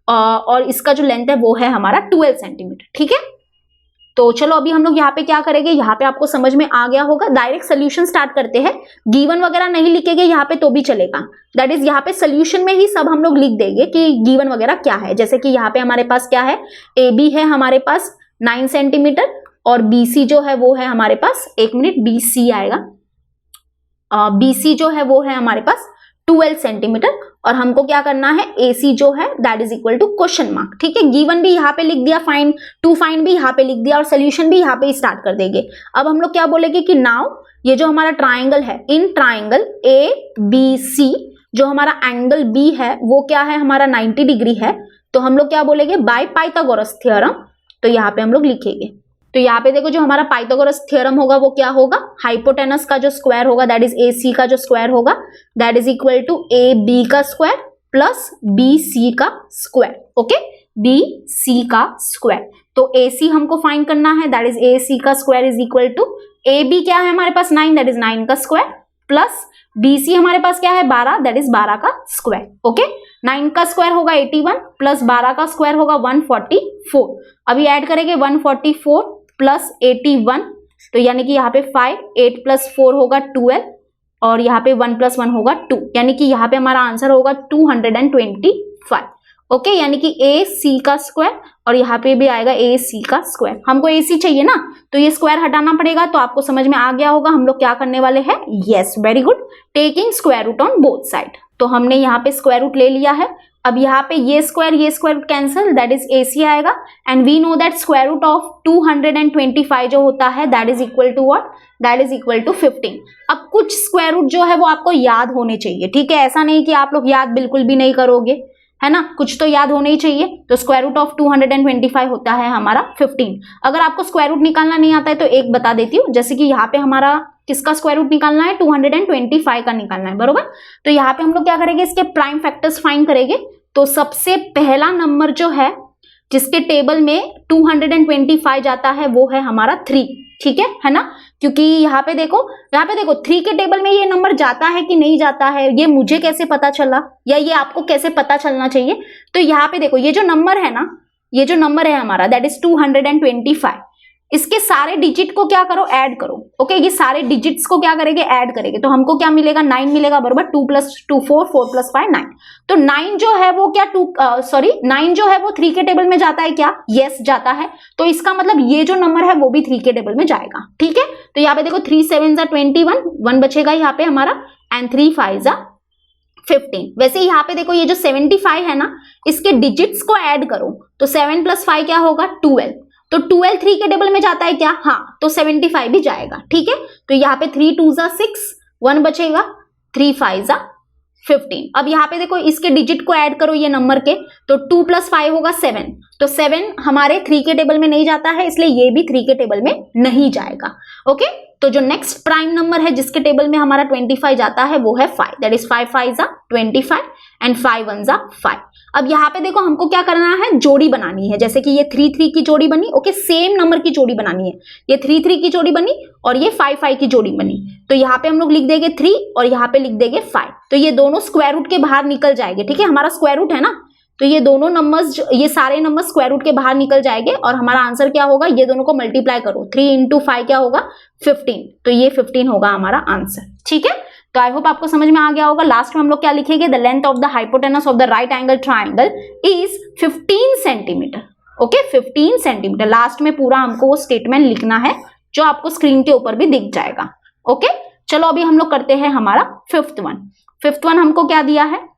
और इसका जो लेंथ है वो है हमारा 12 सेंटीमीटर। ठीक है, तो चलो अभी हम लोग यहाँ पे क्या करेंगे, यहाँ पे आपको समझ में आ गया होगा। डायरेक्ट सोल्यूशन स्टार्ट करते हैं, गिवन वगैरह नहीं लिखेंगे यहाँ पे तो भी चलेगा। दैट इज यहाँ पे सोल्यूशन में ही सब हम लोग लिख देंगे कि गिवन वगैरह क्या है। जैसे कि यहाँ पे हमारे पास क्या है, AB है हमारे पास 9 सेंटीमीटर और BC जो है वो है हमारे पास, एक मिनट, BC आएगा, BC जो है वो है हमारे पास 12 सेंटीमीटर, और हमको क्या करना है, AC जो है that is equal to question mark. ठीक है, गिवन भी यहाँ पे लिख दिया, फाइंड टू फाइंड भी यहाँ पे लिख दिया, और सोल्यूशन भी यहाँ पे स्टार्ट कर देंगे। अब हम लोग क्या बोलेंगे कि नाउ ये जो हमारा ट्राइंगल है, इन ट्राइंगल ABC जो हमारा एंगल B है वो क्या है, हमारा 90 डिग्री है। तो हम लोग क्या बोलेंगे, बाय पाइथागोरस थ्योरम। तो यहाँ पे हम लोग लिखेंगे। तो यहाँ पे देखो, जो हमारा पाइथागोरस थ्योरम होगा वो क्या होगा, हाइपोटेनस का जो स्क्वायर होगा दैट इज AC का जो स्क्वायर होगा, that is equal to AB का स्क्वायर प्लस BC का स्क्वायर। ओके, BC का स्क्वायर। तो AC हमको फाइंड करना है, दैट इज AC का square is equal to AB क्या है हमारे पास 9, दैट इज 9 का स्क्वायर, प्लस BC हमारे पास क्या है 12, दैट इज 12 का स्क्वायर। ओके, 9 का स्क्वायर होगा 81 प्लस 12 का स्क्वायर होगा 144। अभी ऐड करेंगे 144 प्लस 81, तो यानी कि यहाँ पे 5, 8 प्लस 4 होगा 12, और यहाँ पे 1 प्लस 1 होगा 2, यानी कि यहाँ पे हमारा आंसर होगा 225। ओके, यानी कि AC का स्क्वायर, और यहाँ पे भी आएगा AC का स्क्वायर। हमको AC चाहिए ना, तो ये स्क्वायर हटाना पड़ेगा। तो आपको समझ में आ गया होगा हम लोग क्या करने वाले हैं। Yes, very good, taking square root on both side. तो हमने यहाँ पे स्क्वायर रूट ले लिया है। अब यहाँ पे ये square cancel, that is AC आएगा, and we know that square root of 225 जो होता है that is equal to what, that is equal to 15। अब कुछ स्क्वायर रूट जो है वो आपको याद होने चाहिए। ठीक है, ऐसा नहीं कि आप लोग याद बिल्कुल भी नहीं करोगे, है ना, कुछ तो याद होने ही चाहिए। तो स्क्वायर रूट ऑफ 225 होता है हमारा 15। अगर आपको स्क्वायर रूट निकालना नहीं आता है तो एक बता देती हूँ, जैसे कि यहाँ पे हमारा किसका स्क्वायर रूट निकालना है, 225 का निकालना है, बरोबर। तो यहाँ पे हम लोग क्या करेंगे, इसके प्राइम फैक्टर्स फाइंड करेंगे। तो सबसे पहला नंबर जो है जिसके टेबल में 225 जाता है वो है हमारा 3। ठीक है ना, क्योंकि यहाँ पे देखो 3 के टेबल में ये नंबर जाता है कि नहीं जाता है, ये मुझे कैसे पता चला, या ये आपको कैसे पता चलना चाहिए। तो यहाँ पे देखो, ये जो नंबर है ना, ये जो नंबर है हमारा दैट इज 225, इसके सारे डिजिट को क्या करो, ऐड करो। ओके, ये सारे डिजिट्स को क्या करेंगे, ऐड करेंगे। तो हमको क्या मिलेगा, 9 मिलेगा, बरोबर। 2 + 2 4, 4 + 5 9। तो 9 जो है वो क्या 9 जो है वो 3 के टेबल में जाता है क्या, यस जाता है। तो इसका मतलब ये जो नंबर है वो भी 3 के टेबल में जाएगा। ठीक है, तो यहाँ पे देखो 3 7 21, 1 बचेगा यहाँ पे हमारा, एंड 3 5 जा 15। वैसे यहाँ पे देखो ये जो 75 है ना, इसके डिजिट्स को ऐड करो तो 7 + 5 क्या होगा 12। तो 12 3 के टेबल में जाता है क्या, हाँ, तो 75 भी जाएगा। ठीक है, तो यहाँ पे 3 2 जा 6, 1 बचेगा, 3 5 जा 15। अब यहाँ पे देखो इसके डिजिट को ऐड करो ये नंबर के, तो 2 + 5 होगा 7। तो 7 हमारे 3 के टेबल में नहीं जाता है, इसलिए ये भी 3 के टेबल में नहीं जाएगा। ओके, तो जो नेक्स्ट प्राइम नंबर है जिसके टेबल में हमारा 25 जाता है वो है 5, दैट इज 5 5 जा 25 एंड 5 1 जा 5। अब यहाँ पे देखो हमको क्या करना है, जोड़ी बनानी है। जैसे कि ये 3 3 की जोड़ी बनी, ओके, सेम नंबर की जोड़ी बनानी है। ये 3 3 की जोड़ी बनी और ये 5 5 की जोड़ी बनी, तो यहाँ पे हम लोग लिख देंगे 3 और यहाँ पे लिख देंगे 5। तो ये दोनों स्क्वायर रूट के बाहर निकल जाएंगे। ठीक है, हमारा स्क्वायर रूट है ना, तो ये दोनों नंबर्स, ये सारे नंबर स्क्वायर रूट के बाहर निकल जाएंगे और हमारा आंसर क्या होगा, ये दोनों को मल्टीप्लाई करो, 3 × 5 क्या होगा 15। तो ये 15 होगा हमारा आंसर। ठीक है, तो आई होप आपको समझ में आ गया होगा। लास्ट में हम लोग क्या लिखेंगे, the length of the hypotenuse of the right angle triangle is 15 centimetre. Okay, 15 centimetre. Last में पूरा हमको वो स्टेटमेंट लिखना है जो आपको स्क्रीन के ऊपर भी दिख जाएगा। ओके, चलो अभी हम लोग करते हैं हमारा फिफ्थ वन हमको क्या दिया है,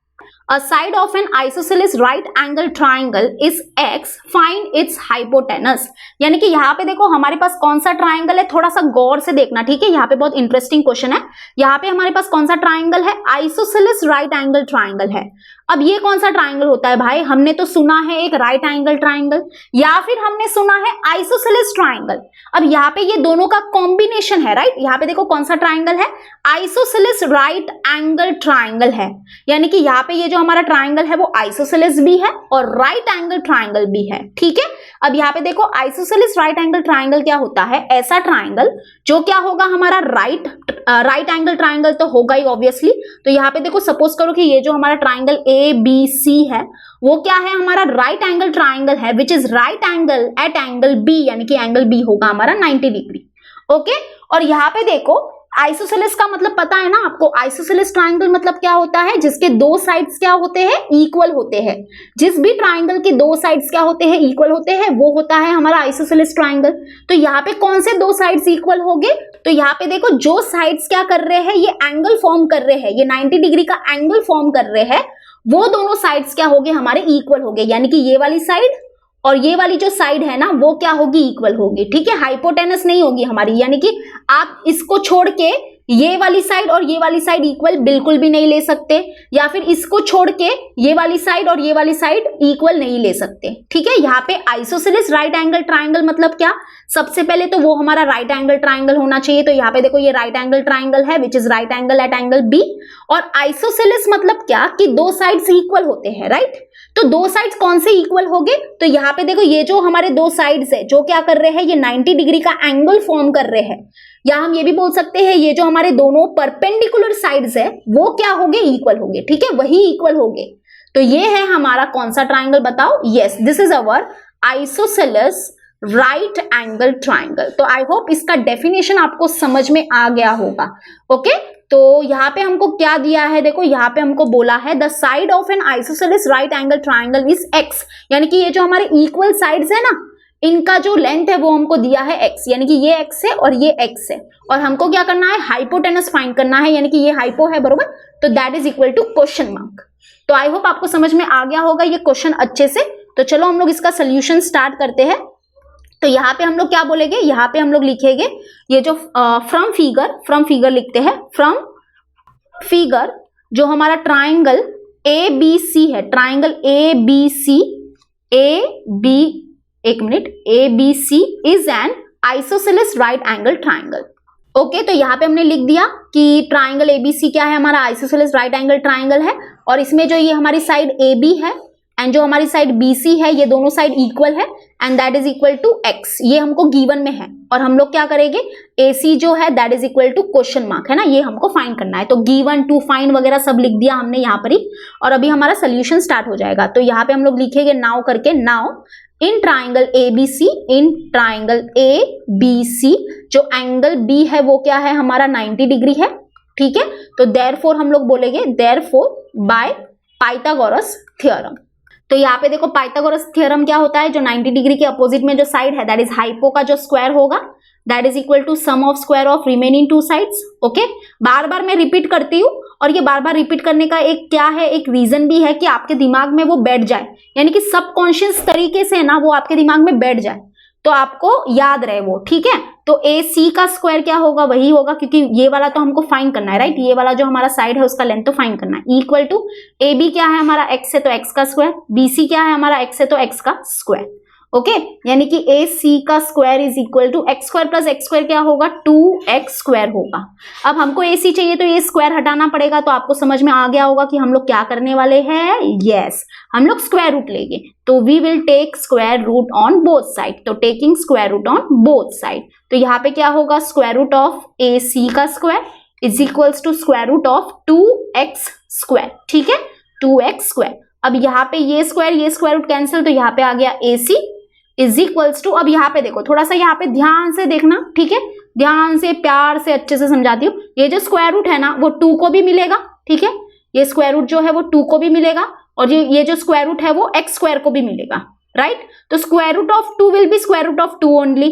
A side of an isosceles right angle triangle is x, find its hypotenuse। यानी कि यहाँ पे देखो हमारे पास कौन सा ट्राइंगल है, थोड़ा सा गौर से देखना। ठीक है, यहाँ पे बहुत इंटरेस्टिंग क्वेश्चन है। यहाँ पे हमारे पास कौन सा ट्राइंगल है, आइसोसेलेस राइट एंगल ट्राइंगल है। अब ये कौन सा ट्राइंगल होता है भाई, हमने तो सुना है एक राइट एंगल ट्राइंगल या फिर हमने सुना है आइसोसेलेस ट्राइंगल। अब यहाँ पे ये दोनों का कॉम्बिनेशन है, राइट। यहाँ पे देखो कौन सा ट्राइंगल है, आइसोसेलेस राइट एंगल ट्राइंगल है। यानी कि यहाँ पे ये जो हमारा ट्राइंगल है वो आइसोसेलेस भी है और राइट एंगल ट्राइंगल भी है। ठीक है, अब यहाँ पे देखो आइसोसेलेस राइट एंगल ट्राइंगल क्या होता है, ऐसा ट्राइंगल जो क्या होगा हमारा राइट एंगल ट्राइंगल तो होगा ही ऑब्वियसली। तो यहाँ पे देखो सपोज करो कि ये जो हमारा ट्राइंगल ABC है वो क्या है, हमारा राइट एंगल ट्राइंगल है, which is right angle at angle B, यानी कि एंगल B होगा हमारा 90 डिग्री। ओके, और यहाँ पे देखो आइसोसेलेस का मतलब पता है ना आपको, आइसोसेलेस ट्राइंगल मतलब क्या होता है, जिसके दो साइड्स क्या होते हैं, इक्वल होते हैं। जिस भी ट्राइंगल के दो साइड्स क्या होते हैं, इक्वल होते हैं, वो होता है हमारा आइसोसेलेस ट्राइंगल। तो यहाँ पे कौन से दो साइड्स इक्वल होंगे, तो यहाँ पे देखो जो साइड्स क्या कर रहे हैं, ये एंगल फॉर्म कर रहे हैं, ये 90 डिग्री का एंगल फॉर्म कर रहे हैं, वो दोनों साइड्स क्या होंगे हमारे, इक्वल होंगे। यानी कि ये वाली साइड और ये वाली जो साइड है ना वो क्या होगी, इक्वल होगी। ठीक है, हाइपोटेनस नहीं होगी हमारी, यानी कि आप इसको छोड़ के ये वाली साइड और ये वाली साइड इक्वल बिल्कुल भी नहीं ले सकते, या फिर इसको छोड़ के ये वाली साइड और ये वाली साइड इक्वल नहीं ले सकते। ठीक है, यहाँ पे आइसोसेलेस राइट एंगल ट्राइंगल मतलब क्या, सबसे पहले तो वो हमारा राइट एंगल ट्राइंगल होना चाहिए। तो यहाँ पे देखो ये राइट एंगल ट्राइंगल है which is right angle at angle B। और आइसोसेलेस मतलब क्या, कि दो साइड्स इक्वल होते हैं, राइट। तो दो साइड्स कौन से इक्वल होंगे, तो यहाँ पे देखो ये जो हमारे दो साइड्स है जो क्या कर रहे हैं, ये 90 डिग्री का एंगल फॉर्म कर रहे हैं, या हम ये भी बोल सकते हैं ये जो हमारे दोनों परपेंडिकुलर साइड्स है वो क्या होंगे, इक्वल होंगे। ठीक है, वही इक्वल होंगे। तो ये है हमारा कौन सा ट्राइंगल बताओ, yes this is our isosceles right angle triangle. तो आई होप इसका डेफिनेशन आपको समझ में आ गया होगा। ओके, तो यहाँ पे हमको क्या दिया है, देखो यहाँ पे हमको बोला है the side of N isosceles right angle triangle is x, यानी कि ये जो हमारे इक्वल साइड्स है ना, इनका जो लेंथ है वो हमको दिया है x, यानी कि ये x है और ये x है, और हमको क्या करना है, हाइपोटेनस फाइंड करना है, यानी कि ये हाइपो है, बरोबर। तो that is equal to question mark. तो आई होप आपको समझ में आ गया होगा ये क्वेश्चन अच्छे से। तो चलो हम लोग इसका सोल्यूशन स्टार्ट करते हैं। तो यहाँ पे हम लोग क्या बोलेंगे, यहाँ पे हम लोग लिखेंगे ये जो फ्रॉम फिगर लिखते हैं, फ्रॉम फिगर जो हमारा ट्राइंगल ABC है, triangle ABC is an isosceles right angle triangle. Okay, तो यहाँ पे हमने लिख दिया कि ट्राइंगल ABC क्या है, हमारा आइसोसेलेस राइट एंगल ट्राइंगल है, और इसमें जो ये हमारी साइड AB है एंड जो हमारी साइड BC है, ये दोनों साइड इक्वल है and that is equal to x। ये हमको गिवन में है, और हम लोग क्या करेंगे, AC जो है that is equal to question mark है ना, ये हमको फाइंड करना है। तो गिवन टू फाइंड वगैरह सब लिख दिया हमने यहाँ पर ही, और अभी हमारा सोल्यूशन स्टार्ट हो जाएगा। तो यहाँ पे हम लोग लिखेंगे नाउ करके, नाउ इन ट्राइंगल ABC जो एंगल B है वो क्या है हमारा 90 डिग्री है। ठीक है, तो देयरफॉर हम लोग बोलेंगे देयरफॉर बाय पाइथागोरस थ्योरम। तो यहाँ पे देखो पाइथागोरस थ्योरम क्या होता है, जो 90 डिग्री के अपोजिट में जो साइड है दैट इज हाइपो का जो स्क्वायर होगा that is equal to sum of square of remaining two sides. Okay, बार बार मैं रिपीट करती हूँ और ये बार बार रिपीट करने का एक क्या है, एक रीजन भी है कि आपके दिमाग में वो बैठ जाए, यानी कि सबकॉन्शियस तरीके से ना वो आपके दिमाग में बैठ जाए, तो आपको याद रहे वो, ठीक है। तो ए सी का स्क्वायर क्या होगा, वही होगा, क्योंकि ये वाला तो हमको फाइंड करना है, राइट। ये वाला जो हमारा साइड है उसका लेंथ तो फाइंड करना है। इक्वल टू ए बी क्या है हमारा एक्स है तो एक्स का स्क्वायर, बी सी क्या है हमारा एक्स है तो एक्स का स्क्वायर, ओके। यानी कि ए सी का square is equal to x square plus x square क्या होगा, 2x स्क्वायर होगा। अब हमको ए सी चाहिए तो ये स्क्वायर हटाना पड़ेगा, तो आपको समझ में आ गया होगा कि हम लोग क्या करने वाले हैं, यस हम लोग स्क्वायर रूट लेंगे। तो we will take square root on both side, तो taking square root on both side, तो यहाँ पे क्या होगा, square root of A C का square is equals to square root of 2x square, ठीक है, 2x स्क्वायर। अब यहाँ पे ये स्क्वायर रूट कैंसिल, तो यहाँ पे आ गया ए सी इज इक्वल्स टू, अब यहाँ पे देखो थोड़ा सा यहाँ पे ध्यान से देखना, ठीक है, ध्यान से प्यार से अच्छे से समझाती हूँ। ये जो स्क्वायर रूट है ना वो 2 को भी मिलेगा, ठीक है, ये स्क्वायर रूट जो है वो 2 को भी मिलेगा, और ये जो स्क्वायर रूट है वो x स्क्वायर को भी मिलेगा, राइट। तो square root of 2 will be square root of 2 only,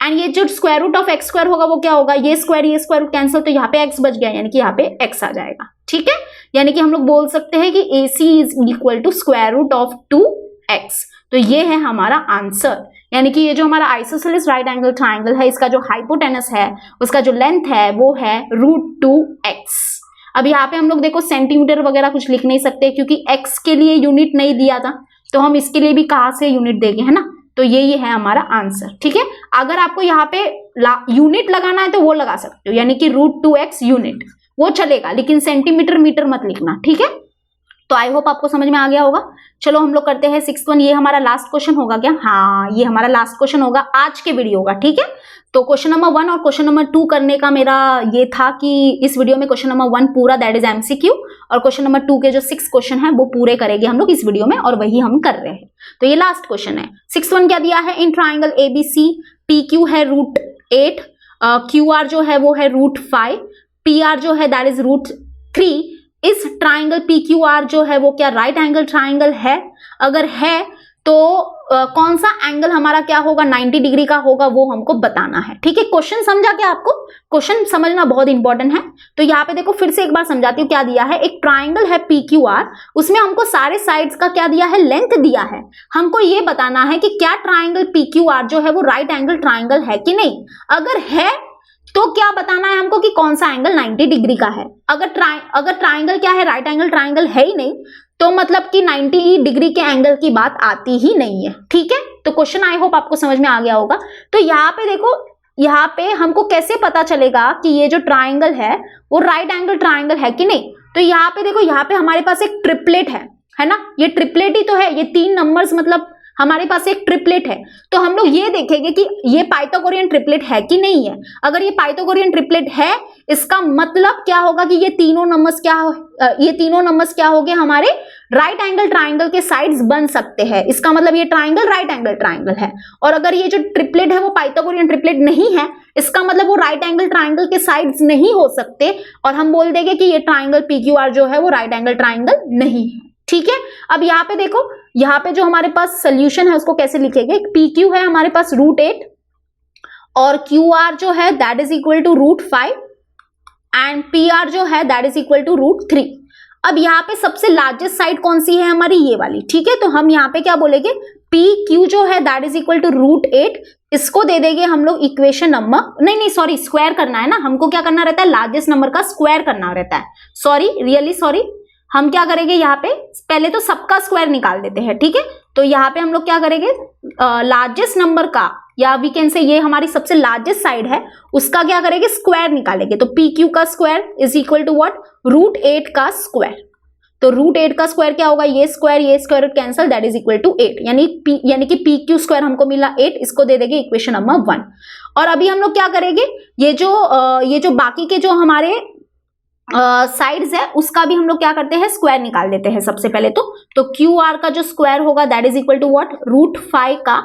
and ये जो square root of x square होगा वो क्या होगा, ये स्क्वायर रूट कैंसिल, तो यहाँ पे x बच गया, यानी कि यहाँ पे x आ जाएगा, ठीक है। यानी कि हम लोग बोल सकते हैं कि AC is equal to square root of 2x, तो ये है हमारा आंसर। यानी कि ये जो हमारा आइसोसेलेस राइट एंगल ट्राइंगल है, इसका जो हाइपोटेनस है उसका जो लेंथ है वो है √2x। अब यहाँ पे हम लोग देखो सेंटीमीटर वगैरह कुछ लिख नहीं सकते, क्योंकि x के लिए यूनिट नहीं दिया था, तो हम इसके लिए भी कहाँ से यूनिट देंगे, है ना। तो ये है हमारा आंसर, ठीक है। अगर आपको यहाँ पे यूनिट लगाना है तो वो लगा सकते हो, यानी कि √2x यूनिट वो चलेगा, लेकिन सेंटीमीटर मीटर मत लिखना, ठीक है। तो आई होप आपको समझ में आ गया होगा। चलो हम लोग करते हैं 6th वन। ये हमारा लास्ट क्वेश्चन होगा क्या, हाँ ये हमारा लास्ट क्वेश्चन होगा आज के वीडियो का, ठीक है। तो क्वेश्चन नंबर 1 और क्वेश्चन नंबर 2 करने का मेरा ये था कि इस वीडियो में क्वेश्चन नंबर 1 पूरा दैट इज MCQ, और क्वेश्चन नंबर 2 के जो 6 क्वेश्चन है वो पूरे करेंगे हम लोग इस वीडियो में, और वही हम कर रहे हैं। तो ये लास्ट क्वेश्चन है। 6th वन क्या दिया है, इन ट्राइंगल ABC PQ है √8, QR जो है वो है √5, PR जो है दैट इज √3। इस ट्राइंगल PQR जो है वो क्या राइट एंगल ट्राइंगल है, अगर है तो कौन सा एंगल हमारा क्या होगा, 90 डिग्री का होगा, वो हमको बताना है, ठीक है। क्वेश्चन समझा क्या आपको, क्वेश्चन समझना बहुत इंपॉर्टेंट है। तो यहाँ पे देखो फिर से एक बार समझाती हूँ क्या दिया है। एक ट्राइंगल है PQR, उसमें हमको सारे साइड्स का क्या दिया है, लेंथ दिया है। हमको ये बताना है कि क्या ट्राइंगल PQR जो है वो राइट एंगल ट्राइंगल है कि नहीं। अगर है तो क्या बताना है हमको कि कौन सा एंगल 90 डिग्री का है। अगर ट्राइंगल क्या है, राइट एंगल ट्राइंगल है ही नहीं, तो मतलब कि 90 डिग्री के एंगल की बात आती ही नहीं है, ठीक है। तो क्वेश्चन आई होप आपको समझ में आ गया होगा। तो यहाँ पे देखो, यहाँ पे हमको कैसे पता चलेगा कि ये जो ट्राइंगल है वो राइट एंगल ट्राइंगल है कि नहीं। तो यहाँ पे देखो, यहाँ पे हमारे पास एक ट्रिपलेट है ना, ये ट्रिपलेट ही तो है, ये 3 नंबर्स मतलब हमारे पास एक ट्रिपलेट है। तो हम लोग ये देखेंगे कि ये पाइथागोरियन ट्रिपलेट है कि नहीं है। अगर ये पाइथागोरियन ट्रिपलेट है, इसका मतलब क्या होगा कि ये तीनों नंबर्स क्या हो गए, हमारे राइट एंगल ट्राइंगल के साइड्स बन सकते हैं। इसका मतलब ये ट्राइंगल राइट एंगल ट्राइंगल है। और अगर ये जो ट्रिपलेट है वो पाइथागोरियन ट्रिपलेट नहीं है, इसका मतलब वो राइट एंगल ट्राइंगल के साइड्स नहीं हो सकते, और हम बोल देंगे कि ये ट्राइंगल PQR जो है वो राइट एंगल ट्राइंगल नहीं है, ठीक है। अब यहाँ पे देखो, यहाँ पे जो हमारे पास सोल्यूशन है उसको कैसे लिखेंगे। PQ है हमारे पास √8, और QR जो है that is equal to √5, and PR जो है दैट इज इक्वल टू √3। अब यहाँ पे सबसे लार्जेस्ट साइड कौन सी है हमारी, ये वाली, ठीक है। तो हम यहाँ पे क्या बोलेंगे, PQ जो है दैट इज इक्वल टू √8, इसको दे देंगे हम लोग इक्वेशन नंबर, नहीं सॉरी, स्क्वायर करना है ना, हमको क्या करना रहता है, लार्जेस्ट नंबर का स्क्वायर करना रहता है। सॉरी, हम क्या करेंगे, यहाँ पे पहले तो सबका स्क्वायर निकाल देते हैं, ठीक है। तो यहाँ पे हम लोग क्या करेंगे, लार्जेस्ट नंबर का, या वी कैन से ये हमारी सबसे लार्जेस्ट साइड है, उसका क्या करेंगे, स्क्वायर निकालेंगे। तो PQ का square is equal to what, √8 का स्क्वायर। तो √8 का स्क्वायर क्या होगा, ये square cancel, that is equal to 8, यानी कि PQ स्क्वायर हमको मिला 8, इसको दे देंगे इक्वेशन नंबर 1। और अभी हम लोग क्या करेंगे, ये जो बाकी के जो हमारे साइड्स है उसका भी हम लोग क्या करते हैं, स्क्वायर निकाल देते हैं सबसे पहले। तो QR का जो स्क्वायर होगा that is equal to what, √5 का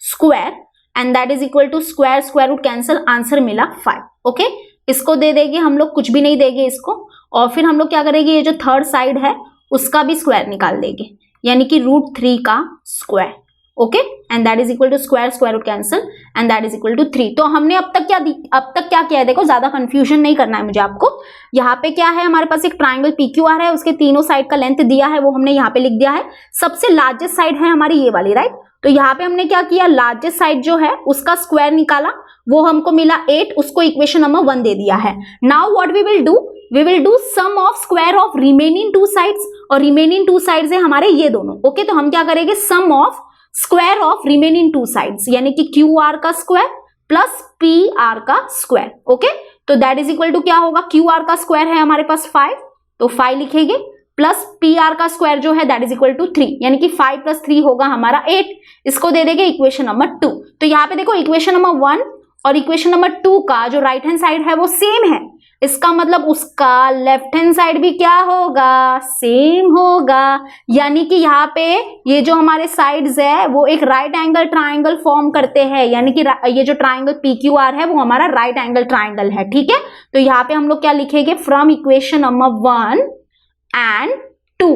square, and that is equal to square root cancel, answer मिला 5, ओके। इसको दे देंगे हम लोग, कुछ भी नहीं देंगे इसको, और फिर हम लोग क्या करेंगे, ये जो थर्ड साइड है उसका भी स्क्वायर निकाल देंगे, यानी कि √3 का square, okay, and that is equal to square root cancel and that is equal to 3। तो हमने अब तक क्या किया है, देखो ज्यादा कंफ्यूजन नहीं करना है मुझे आपको। यहाँ पे क्या है, हमारे पास एक ट्राइंगल PQR है, उसके तीनों साइड का लेंथ दिया है, वो हमने यहाँ पे लिख दिया है। सबसे लार्जेस्ट साइड है हमारी ये वाली, राइट। तो यहाँ पे हमने क्या किया, लार्जेस्ट साइड जो है उसका स्क्वायर निकाला, वो हमको मिला 8, उसको इक्वेशन नंबर 1 दे दिया है। Now what we will do sum of square of remaining 2 sides, और रिमेनिंग 2 साइड्स है हमारे ये दोनों। ओके, तो हम क्या करेंगे, sum of square of remaining 2 sides, यानी कि QR का स्क्वायर प्लस PR का स्क्वायर। ओके, तो दैट इज इक्वल टू क्या होगा, QR का स्क्वायर है हमारे पास 5, तो 5 लिखेंगे, प्लस PR का स्क्वायर जो है दैट इज इक्वल टू 3, यानी कि 5 प्लस 3 होगा हमारा 8। इसको दे देंगे इक्वेशन नंबर 2। तो यहाँ पे देखो इक्वेशन नंबर 1 और इक्वेशन नंबर 2 का जो राइट हैंड साइड है वो सेम है, इसका मतलब उसका लेफ्ट हैंड साइड भी क्या होगा, सेम होगा। यानी कि यहाँ पे ये जो हमारे साइड्स है वो एक राइट एंगल ट्राइंगल फॉर्म करते हैं, यानी कि ये जो ट्राइंगल PQR है वो हमारा राइट एंगल ट्राइंगल है, ठीक है। तो यहाँ पे हम लोग क्या लिखेंगे, फ्रॉम इक्वेशन नंबर 1 एंड 2,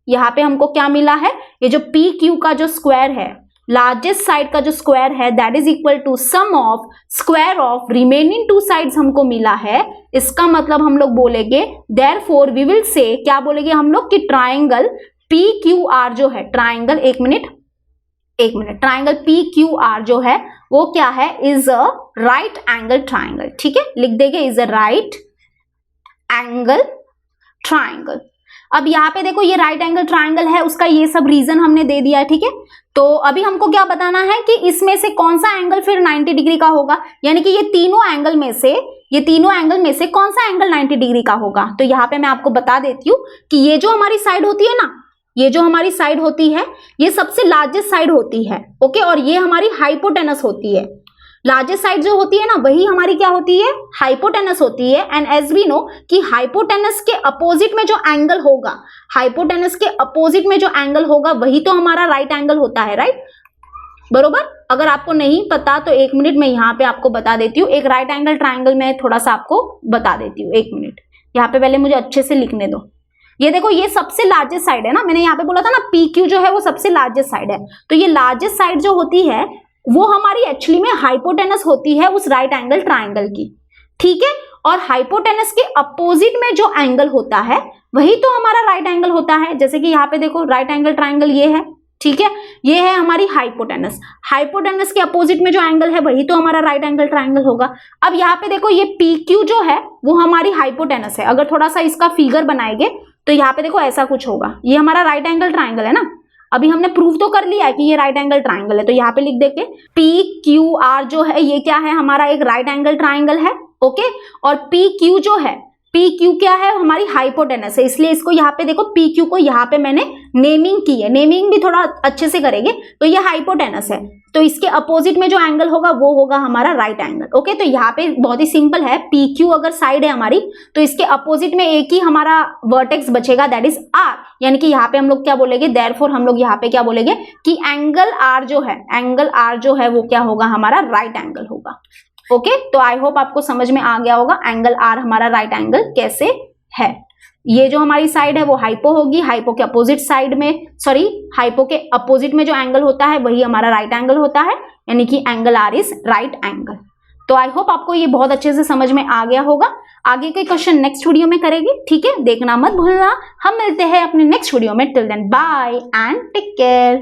यहाँ पे हमको क्या मिला है, ये जो PQ का जो स्क्वायर है, लार्जेस्ट साइड का जो स्क्वायर है that is equal to sum of square of remaining 2 sides हमको मिला है। इसका मतलब हम लोग बोलेंगे देयरफॉर वी विल से, क्या बोलेंगे हम लोग कि ट्राइंगल PQR जो है, ट्राइंगल एक मिनट ट्राइंगल PQR जो है वो क्या है, is a right angle triangle. ठीक है, लिख देंगे is a right angle triangle. अब यहाँ पे देखो ये राइट एंगल ट्राइंगल है, उसका ये सब रीजन हमने दे दिया है, ठीक है। तो अभी हमको क्या बताना है कि इसमें से कौन सा एंगल फिर 90 डिग्री का होगा, यानी कि ये तीनों एंगल में से कौन सा एंगल 90 डिग्री का होगा। तो यहाँ पे मैं आपको बता देती हूँ कि ये जो हमारी साइड होती है ना, ये जो हमारी साइड होती है ये सबसे लार्जेस्ट साइड होती है, ओके, और ये हमारी हाइपोटेनस होती है। लार्जेस्ट साइड जो होती है ना वही हमारी क्या होती है, हाइपोटेनस होती है। एंड एज वी नो कि हाइपोटेनस के अपोजिट में जो एंगल होगा, हाइपोटेनस के अपोजिट में जो एंगल होगा वही तो हमारा राइट एंगल होता है, राइट, बरोबर। अगर आपको नहीं पता तो 1 मिनट में यहाँ पे आपको बता देती हूँ, एक राइट एंगल ट्राइंगल में थोड़ा सा आपको बता देती हूँ, 1 मिनट। यहाँ पे पहले मुझे अच्छे से लिखने दो। ये देखो ये सबसे लार्जेस्ट साइड है ना, मैंने यहाँ पे बोला था ना PQ जो है वो सबसे लार्जेस्ट साइड है। तो ये लार्जेस्ट साइड जो होती है वो हमारी एक्चुअली में हाइपोटेनस होती है उस राइट एंगल ट्राइंगल की, ठीक है। और हाइपोटेनस के अपोजिट में जो एंगल होता है वही तो हमारा राइट एंगल होता है। जैसे कि यहाँ पे देखो राइट एंगल ट्राइंगल ये है, ठीक है, ये है हमारी हाइपोटेनस। हाइपोटेनस के अपोजिट में जो एंगल है वही तो हमारा राइट एंगल ट्राइंगल होगा। अब यहाँ पे देखो ये PQ जो है वो हमारी हाइपोटेनस है। अगर थोड़ा सा इसका फिगर बनाएंगे तो यहाँ पे देखो ऐसा कुछ होगा, ये हमारा राइट एंगल ट्राइंगल है ना। अभी हमने प्रूव तो कर लिया है कि ये राइट एंगल ट्राइंगल है, तो यहाँ पे लिख देंगे PQR जो है ये क्या है, हमारा एक राइट एंगल ट्राइंगल है, ओके। और PQ जो है, PQ क्या है, हमारी हाइपोटेनस है, इसलिए इसको यहाँ पे देखो PQ को यहाँ पे मैंने नेमिंग की है, नेमिंग भी थोड़ा अच्छे से करेंगे। तो ये हाइपोटेनस है, तो इसके अपोजिट में जो एंगल होगा वो होगा हमारा राइट एंगल, ओके। तो यहाँ पे बहुत ही सिंपल है, PQ अगर साइड है हमारी तो इसके अपोजिट में एक ही हमारा वर्टेक्स बचेगा दैट इज R, यानी कि यहाँ पे हम लोग क्या बोलेंगे, देयरफॉर हम लोग यहाँ पे क्या बोलेंगे कि एंगल R जो है वो क्या होगा, हमारा राइट एंगल होगा, ओके। तो आई होप आपको समझ में आ गया होगा एंगल R हमारा राइट एंगल कैसे है। ये जो हमारी साइड है वो हाइपो होगी, हाइपो के अपोजिट साइड में, सॉरी हाइपो के अपोजिट में जो एंगल होता है वही हमारा राइट एंगल होता है, यानी कि angle R is right angle. तो आई होप आपको ये बहुत अच्छे से समझ में आ गया होगा। आगे के क्वेश्चन नेक्स्ट वीडियो में करेंगे, ठीक है, देखना मत भूलना। हम मिलते हैं अपने नेक्स्ट वीडियो में, till then bye and take care.